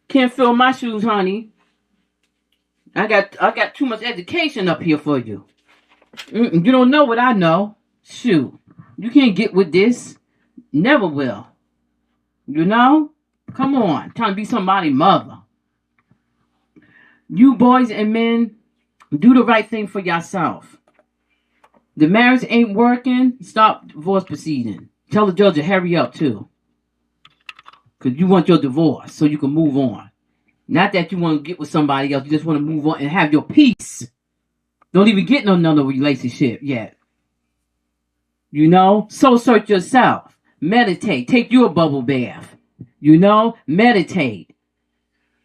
Can't feel my shoes, honey. I got too much education up here for you. You don't know what I know. Shoot. You can't get with this. Never will. Come on. Trying to be somebody's mother. You boys and men, do the right thing for yourself. The marriage ain't working, stop divorce proceeding. Tell the judge to hurry up too. Because you want your divorce so you can move on. Not that you want to get with somebody else, you just want to move on and have your peace. Don't even get in another relationship yet. Soul search yourself. Meditate. Take you a bubble bath. Meditate.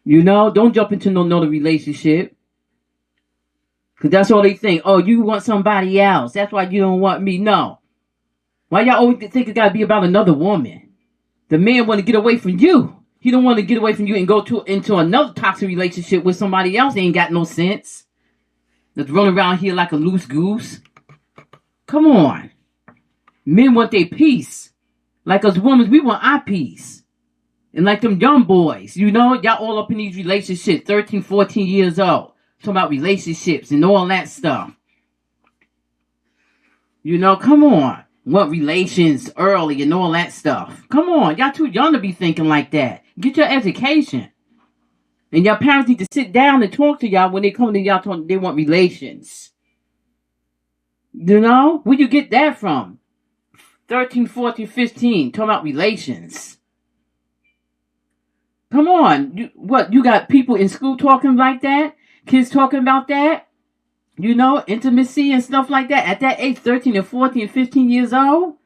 Don't jump into another relationship. Because that's all they think. Oh, you want somebody else. That's why you don't want me. No. Why y'all always think it got to be about another woman? The man want to get away from you. He don't want to get away from you and go into another toxic relationship with somebody else. They ain't got no sense. That's running around here like a loose goose. Come on. Men want their peace. Like us women, we want our peace. And like them young boys, y'all all up in these relationships, 13, 14 years old. Talking about relationships and all that stuff. You know, come on. What relations early and all that stuff. Come on. Y'all too young to be thinking like that. Get your education. And your parents need to sit down and talk to y'all when they come to y'all talk, they want relations. You know? Where you get that from? 13, 14, 15, talking about relations. Come on. You got people in school talking like that? Kids talking about that? You know, intimacy and stuff like that at that age, 13 and 14 and 15 years old?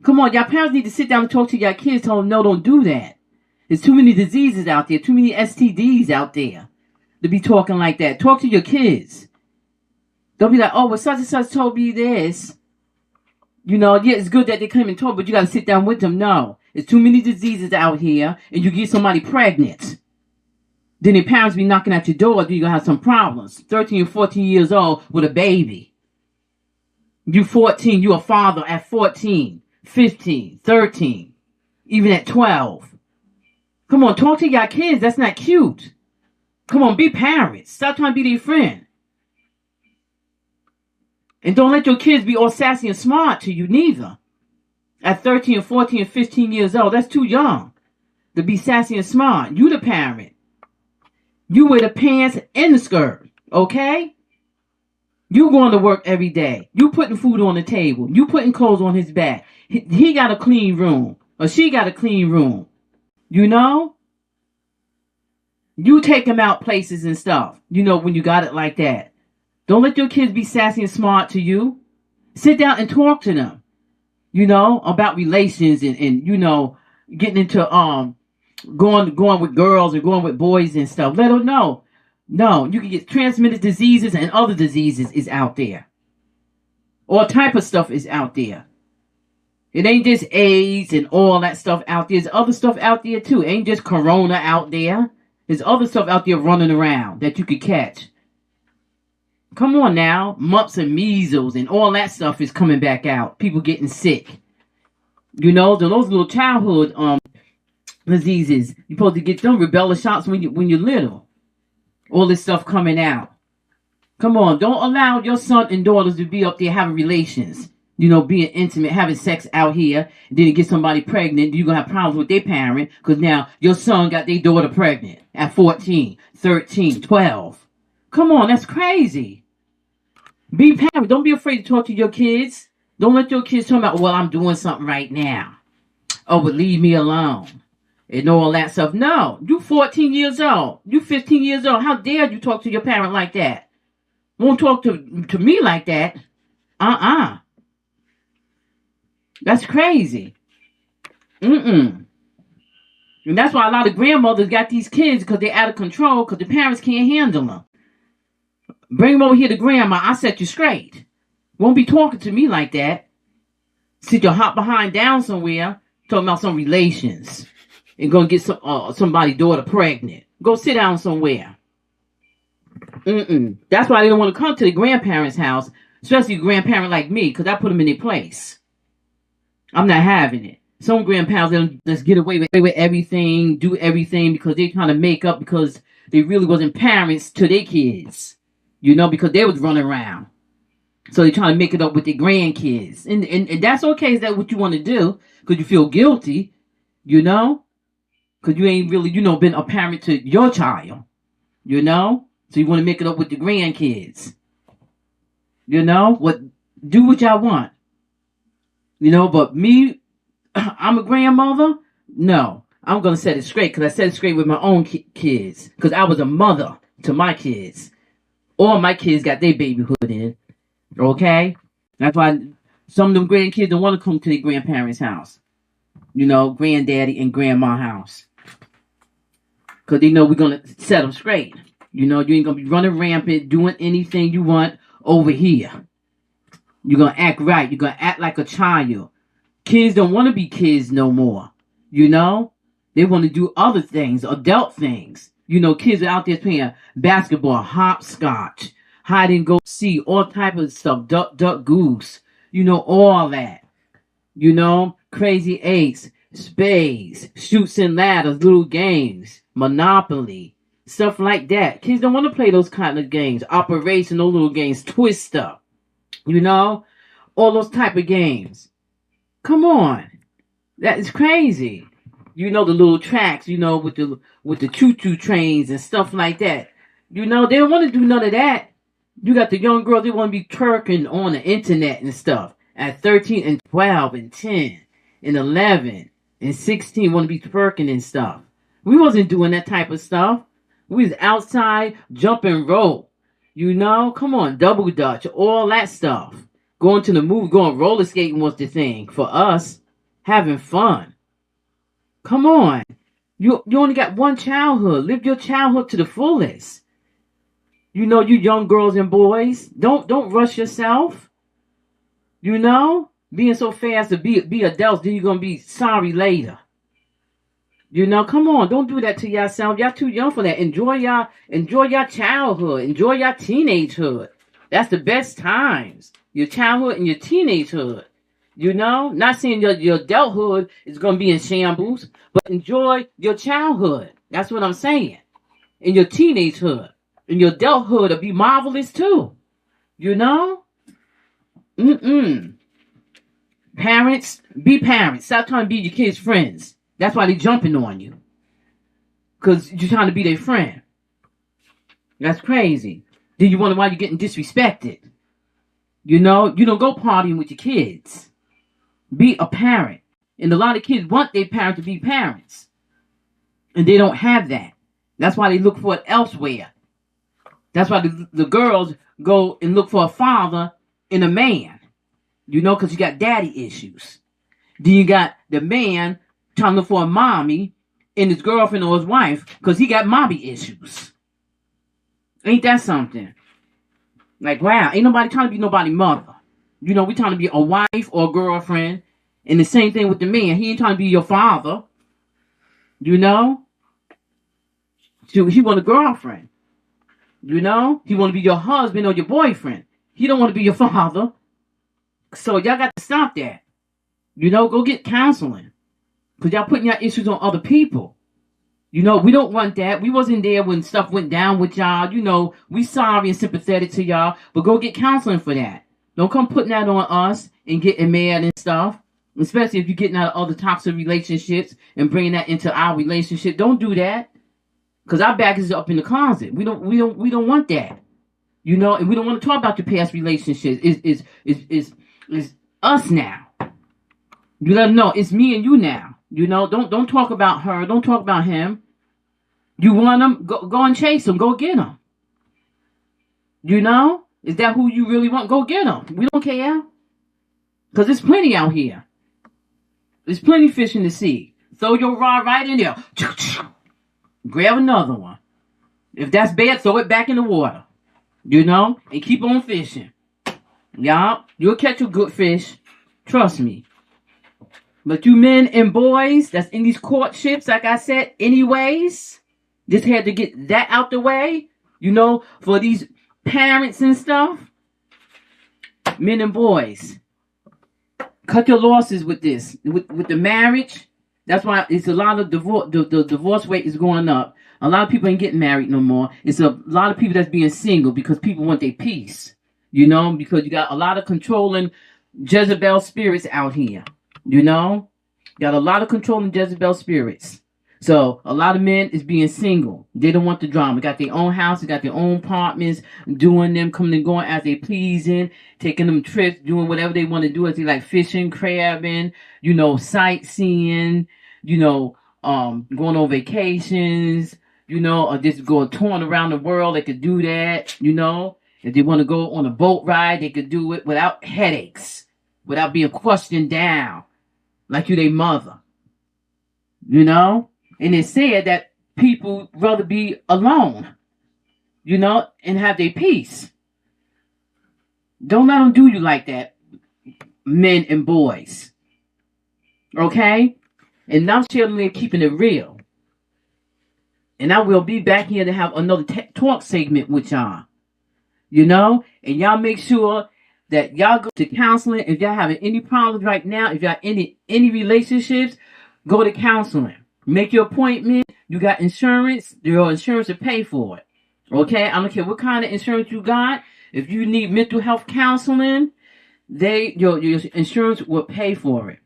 Come on, y'all parents need to sit down and talk to y'all kids, tell them, no, don't do that. There's too many diseases out there, too many STDs out there to be talking like that. Talk to your kids. Don't be like, oh, well, such and such told me this. You know, yeah, it's good that they come and talk, but you got to sit down with them. No, there's too many diseases out here, and you get somebody pregnant. Then your parents be knocking at your door, then you're going to have some problems. 13 and 14 years old with a baby. You 14, you a father at 14, 15, 13, even at 12. Come on, talk to your kids. That's not cute. Come on, be parents. Stop trying to be their friend. And don't let your kids be all sassy and smart to you neither. At 13 and 14 and 15 years old, that's too young to be sassy and smart. You the parent. You wear the pants and the skirt, okay? You going to work every day. You putting food on the table. You putting clothes on his back. He got a clean room. Or she got a clean room. You know? You take him out places and stuff. You know, when you got it like that. Don't let your kids be sassy and smart to you. Sit down and talk to them. You know, about relations and you know, getting into going with girls or going with boys and stuff. Let them know. No, you can get transmitted diseases and other diseases is out there. All type of stuff is out there. It ain't just AIDS and all that stuff out there. There's other stuff out there too. It ain't just corona out there. There's other stuff out there running around that you could catch. Come on now. Mumps and measles and all that stuff is coming back out. People getting sick. You know, those little childhood diseases. You're supposed to get them rubella shots when you're little. All this stuff coming out. Come on, don't allow your son and daughters to be up there having relations. You know, being intimate, having sex out here. And then you get somebody pregnant, you're going to have problems with their parent. Because now your son got their daughter pregnant at 14, 13, 12. Come on, that's crazy. Be parent. Don't be afraid to talk to your kids. Don't let your kids talk about, well, I'm doing something right now. Oh, but leave me alone. And all that stuff. No, you 14 years old. You 15 years old. How dare you talk to your parent like that? Won't talk to me like that. That's crazy. And that's why a lot of grandmothers got these kids because they're out of control because the parents can't handle them. Bring them over here to grandma. I'll set you straight. Won't be talking to me like that. Sit your hot behind down somewhere talking about some relations. And go get somebody's daughter pregnant. Go sit down somewhere. That's why they don't want to come to the grandparents' house, especially a grandparent like me, because I put them in their place. I'm not having it. Some grandparents, they'll just get away with everything, do everything, because they're trying to make up because they really wasn't parents to their kids. You know, because they was running around. So they're trying to make it up with their grandkids. And that's okay. Is that what you want to do? Because you feel guilty, you know? Because you ain't really, you know, been a parent to your child, you know? So you want to make it up with the grandkids. You know? Do what y'all want. You know, but me, I'm a grandmother? No. I'm going to set it straight because I set it straight with my own kids. Because I was a mother to my kids. All my kids got their babyhood in. Okay? That's why some of them grandkids don't want to come to their grandparents' house. You know, granddaddy and grandma's house. Because they know we're going to set them straight. You know, you ain't going to be running rampant, doing anything you want over here. You're going to act right. You're going to act like a child. Kids don't want to be kids no more. You know? They want to do other things, adult things. You know, kids are out there playing basketball, hopscotch, hide and go seek, all type of stuff, duck, goose. You know, all that. You know, crazy eights, spades, shoots and ladders, little games, Monopoly, stuff like that. Kids don't want to play those kind of games. Operation, those little games, Twister. You know, all those type of games. Come on. That is crazy. You know, the little tracks, you know, with the choo-choo trains and stuff like that. You know, they don't want to do none of that. You got the young girls, they want to be twerking on the internet and stuff. At 13 and 12 and 10 and 11 and 16 want to be twerking and stuff. We wasn't doing that type of stuff. We was outside, jump and roll. You know, come on, double dutch, all that stuff. Going to the movie, going roller skating was the thing for us. Having fun. Come on. You only got one childhood. Live your childhood to the fullest. You know, you young girls and boys, don't rush yourself. You know, being so fast to be adults, then you're gonna be sorry later. You know, come on, don't do that to yourself. Y'all too young for that. Enjoy your childhood. Enjoy your teenagehood. That's the best times. Your childhood and your teenagehood. You know, not saying your adulthood is gonna be in shambles, but enjoy your childhood. That's what I'm saying. In your teenagehood. And your adulthood will be marvelous too. You know? Parents, be parents. Stop trying to be your kids' friends. That's why they're jumping on you. Because you're trying to be their friend. That's crazy. Then you wonder why you're getting disrespected. You know? You don't go partying with your kids. Be a parent. And a lot of kids want their parents to be parents. And they don't have that. That's why they look for it elsewhere. That's why the girls go and look for a father in a man. You know, because you got daddy issues. Then you got the man trying to look for a mommy in his girlfriend or his wife because he got mommy issues. Ain't that something? Like, wow, ain't nobody trying to be nobody's mother. You know, we trying to be a wife or a girlfriend. And the same thing with the man. He ain't trying to be your father. You know? He want a girlfriend. You know? He want to be your husband or your boyfriend. He don't want to be your father. So y'all got to stop that. You know, go get counseling. Because y'all putting your issues on other people. You know, we don't want that. We wasn't there when stuff went down with y'all. You know, we sorry and sympathetic to y'all. But go get counseling for that. Don't come putting that on us and getting mad and stuff. Especially if you're getting out of other toxic relationships and bringing that into our relationship. Don't do that. Because our back is up in the closet. We don't want that. You know, and we don't want to talk about your past relationships. It's us now. You let them know it's me and you now. You know, don't talk about her. Don't talk about him. You want them? Go and chase them. Go get them. You know, is that who you really want? Go get them. We don't care. Because there's plenty out here. There's plenty fish in the sea. Throw your rod right in there. Grab another one. If that's bad, throw it back in the water. You know? And keep on fishing. Y'all, you'll catch a good fish. Trust me. But you men and boys that's in these courtships, like I said, anyways, just had to get that out the way. You know, for these parents and stuff. Men and boys. Cut your losses with this. With the marriage. That's why it's a lot of divorce. The divorce rate is going up. A lot of people ain't getting married no more. It's a lot of people that's being single because people want their peace. You know, because you got a lot of controlling Jezebel spirits out here. You know, got a lot of controlling Jezebel spirits. So a lot of men is being single. They don't want the drama. Got their own house. They got their own apartments. Doing them, coming and going as they pleasing. Taking them trips. Doing whatever they want to do. As they like fishing, crabbing. You know, sightseeing. You know, going on vacations. You know, or just going touring around the world. They could do that. You know, if they want to go on a boat ride, they could do it without headaches. Without being questioned down. Like you their mother. You know? And it said that people rather be alone. You know? And have their peace. Don't let them do you like that. Men and boys. Okay? And now children keeping it real. And I will be back here to have another talk segment with y'all. You know? And y'all make sure that y'all go to counseling. If y'all having any problems right now, if y'all any relationships, go to counseling. Make your appointment. You got insurance. Your insurance will pay for it. Okay? I don't care what kind of insurance you got. If you need mental health counseling, your insurance will pay for it.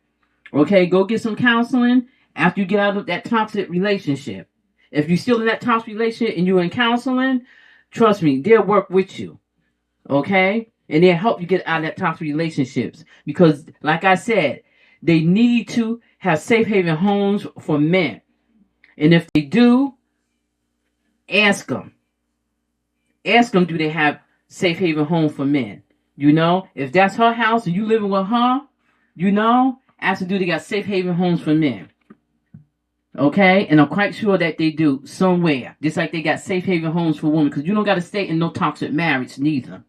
Okay, go get some counseling after you get out of that toxic relationship. If you're still in that toxic relationship and you're in counseling, trust me, they'll work with you. Okay? And they'll help you get out of that toxic relationships. Because, like I said, they need to have safe haven homes for men. And if they do, ask them. Ask them, do they have safe haven home for men? You know, if that's her house and you living with her, you know, ask them, do they got safe haven homes for men? Okay? And I'm quite sure that they do somewhere. Just like they got safe haven homes for women. Because you don't got to stay in no toxic marriage neither.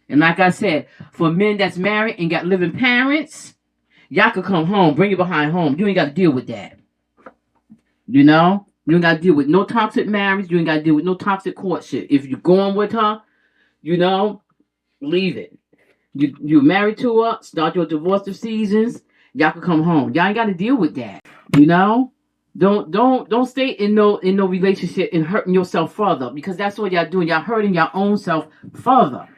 And like I said, for men that's married and got living parents, y'all could come home, bring it behind home. You ain't got to deal with that. You know? You ain't got to deal with no toxic marriage. You ain't got to deal with no toxic courtship. If you're going with her, you know, leave it. You're married to her, start your divorce seasons, y'all can come home. Y'all ain't got to deal with that. You know? Don't stay in no relationship and hurting yourself further, because that's what y'all doing. Y'all hurting your own self further.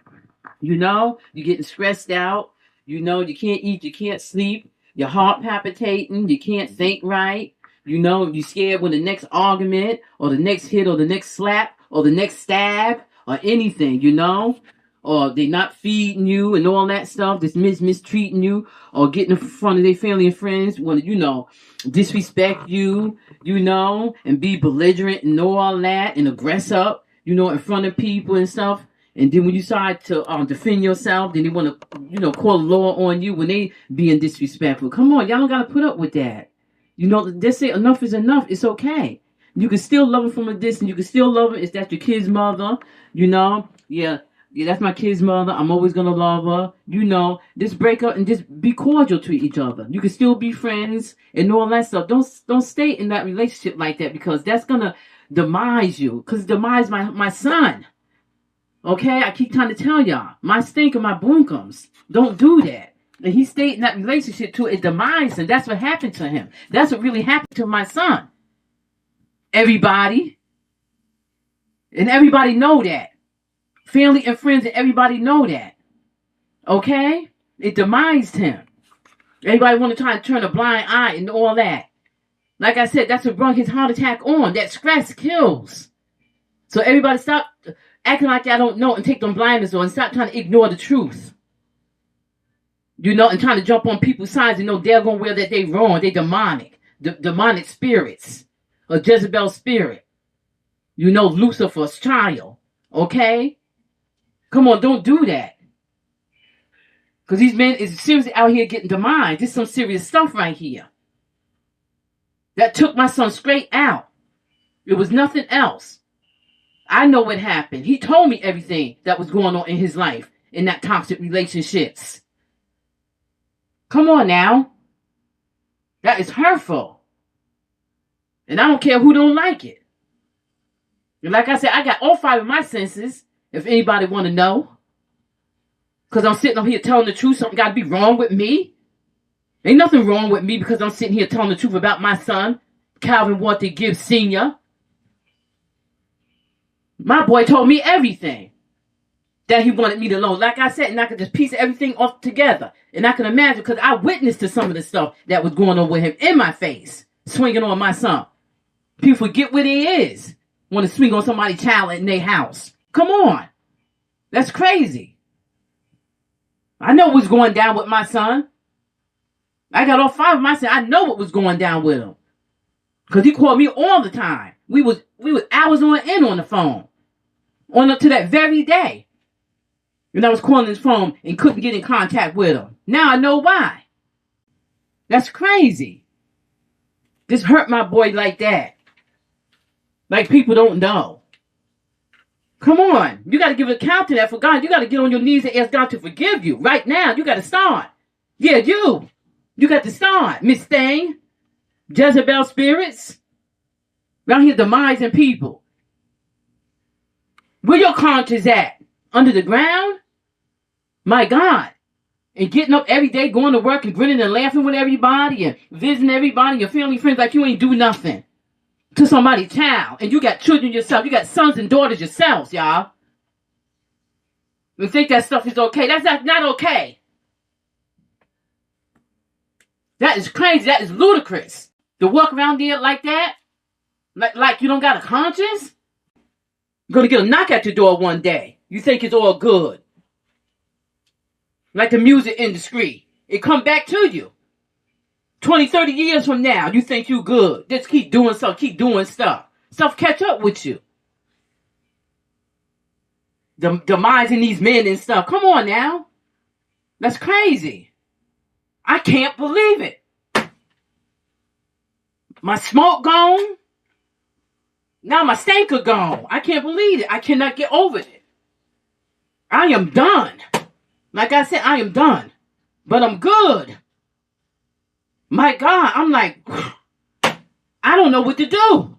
You know, you're getting stressed out. You know, you can't eat, you can't sleep. Your heart palpitating. You can't think right. You know, you're scared when the next argument or the next hit or the next slap or the next stab or anything, you know. Or they not feeding you and all that stuff. Just mistreating you or getting in front of their family and friends. Want to, you know, disrespect you, you know, and be belligerent and all that and aggress up, you know, in front of people and stuff. And then when you decide to defend yourself, then they want to, you know, call the law on you when they being disrespectful. Come on, y'all don't got to put up with that. You know, they say enough is enough. It's okay. You can still love them from a distance. You can still love them. Is that your kid's mother? You know, yeah, that's my kid's mother. I'm always going to love her. You know, just break up and just be cordial to each other. You can still be friends and all that stuff. Don't stay in that relationship like that, because that's going to demise you. Because demise my son. Okay, I keep trying to tell y'all, my stink and my boomkums, don't do that. And he stayed in that relationship to his demise, and that's what happened to him. That's what really happened to my son. Everybody. And everybody know that. Family and friends and everybody know that. Okay? It demised him. Everybody want to try to turn a blind eye and all that. Like I said, that's what brought his heart attack on. That stress kills. So everybody stop acting like y'all don't know and take them blinders on and stop trying to ignore the truth. You know, and trying to jump on people's sides and know they're going to wear that they wrong. They demonic. Demonic spirits. A Jezebel spirit. You know, Lucifer's child. Okay? Come on, don't do that. Because these men is seriously out here getting demised. This is some serious stuff right here. That took my son straight out. It was nothing else. I know what happened. He told me everything that was going on in his life in that toxic relationships. Come on now. That is hurtful. And I don't care who don't like it. And like I said, I got all 5 of my senses, if anybody want to know. Because I'm sitting up here telling the truth. Something got to be wrong with me. Ain't nothing wrong with me because I'm sitting here telling the truth about my son, Calvin Walter Gibbs Sr. My boy told me everything that he wanted me to know. Like I said, and I could just piece everything off together. And I can imagine, because I witnessed to some of the stuff that was going on with him in my face, swinging on my son. People forget where he is. Want to swing on somebody's child in their house. Come on. That's crazy. I know what's going down with my son. I got all 5 of my sons. I know what was going down with him. Because he called me all the time. We was hours on end on the phone. On up to that very day. And I was calling his phone and couldn't get in contact with him. Now I know why. That's crazy. This hurt my boy like that. Like people don't know. Come on. You got to give account to that for God. You got to get on your knees and ask God to forgive you. Right now, you got to start. Yeah, you. You got to start. Miss Thing. Jezebel spirits. Around here demising people. Where your conscience at? Under the ground? My God. And getting up every day, going to work and grinning and laughing with everybody and visiting everybody, your family, friends, like you ain't do nothing to somebody's child. And you got children yourself. You got sons and daughters yourselves, y'all. You think that stuff is okay. That's not okay. That is crazy. That is ludicrous. To walk around there like that? Like you don't got a conscience? You're gonna get a knock at your door one day. You think it's all good. Like the music industry. It come back to you. 20, 30 years from now, you think you good. Just keep doing stuff. Stuff catch up with you. Demising these men and stuff. Come on now. That's crazy. I can't believe it. My smoke gone. Now my stinker gone. I can't believe it. I cannot get over it. I am done. Like I said, I am done. But I'm good. My God, I'm like, I don't know what to do.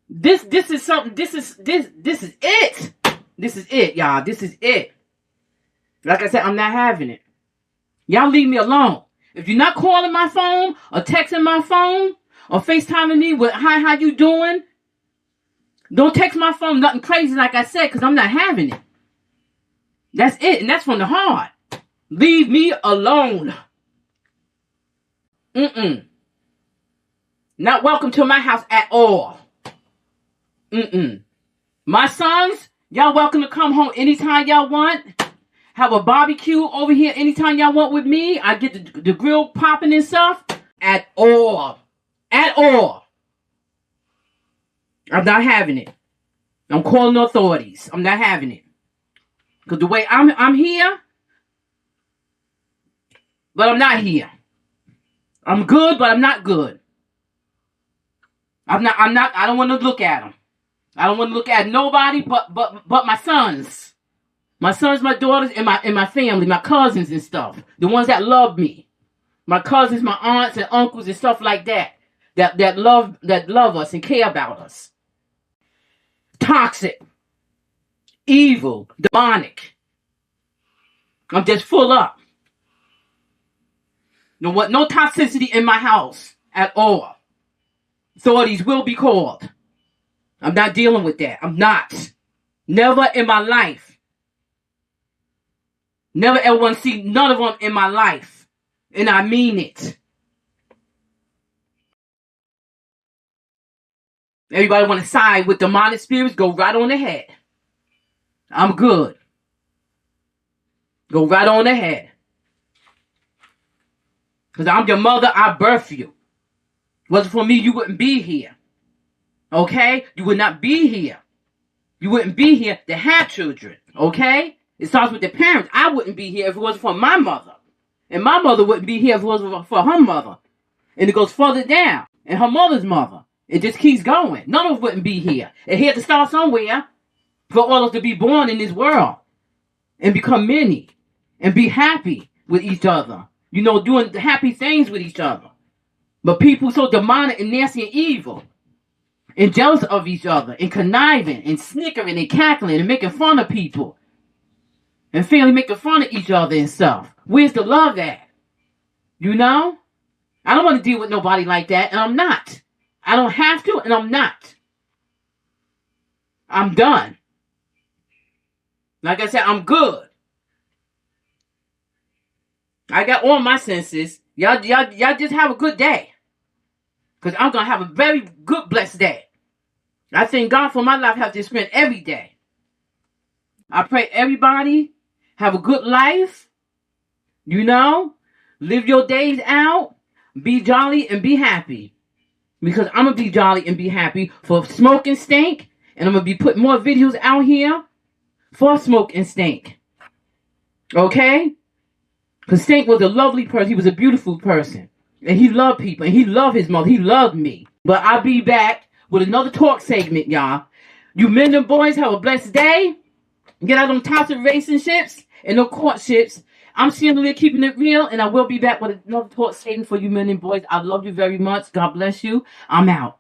This is something, this is it. This is it, y'all. This is it. Like I said, I'm not having it. Y'all leave me alone. If you're not calling my phone or texting my phone or FaceTiming me with, hi, how you doing? Don't text my phone, nothing crazy like I said, because I'm not having it. That's it, and that's from the heart. Leave me alone. Not welcome to my house at all. My sons, y'all welcome to come home anytime y'all want. Have a barbecue over here anytime y'all want with me. I get the grill popping and stuff. At all. At all. I'm not having it. I'm calling the authorities. I'm not having it. Because the way I'm here, but I'm not here. I'm good, but I'm not good. I don't want to look at them. I don't want to look at nobody but my sons. My sons, my daughters, and my family, my cousins and stuff. The ones that love me. My cousins, my aunts and uncles and stuff like that. That love us and care about us. Toxic. Evil. Demonic. I'm just full up. No toxicity in my house at all. Authorities will be called. I'm not dealing with that. I'm not. Never in my life. Never ever want to see none of them in my life. And I mean it. Everybody want to side with demonic spirits? Go right on ahead. I'm good. Go right on ahead. Because I'm your mother, I birthed you. Wasn't for me, you wouldn't be here. Okay? You would not be here. You wouldn't be here to have children. Okay? It starts with the parents. I wouldn't be here if it wasn't for my mother. And my mother wouldn't be here if it wasn't for her mother. And it goes further down. And her mother's mother. It just keeps going. None of us wouldn't be here. It had to start somewhere for all of us to be born in this world. And become many. And be happy with each other. You know, doing happy things with each other. But people so demonic and nasty and evil. And jealous of each other. And conniving. And snickering and cackling. And making fun of people. And family making fun of each other and stuff. Where's the love at? You know? I don't want to deal with nobody like that. And I'm not. I don't have to. And I'm not. I'm done. Like I said, I'm good. I got all my senses. Y'all just have a good day. Because I'm going to have a very good, blessed day. I thank God for my life I have to spend every day. I pray everybody have a good life. You know? Live your days out. Be jolly and be happy. Because I'm going to be jolly and be happy for Smoke and Stink. And I'm going to be putting more videos out here for Smoke and Stink. Okay? Because Stink was a lovely person. He was a beautiful person. And he loved people. And he loved his mother. He loved me. But I'll be back with another talk segment, y'all. You men and boys have a blessed day. Get out on toxic relationships and no courtships. I'm Chandelier, keeping it real. And I will be back with another talk segment for you men and boys. I love you very much. God bless you. I'm out.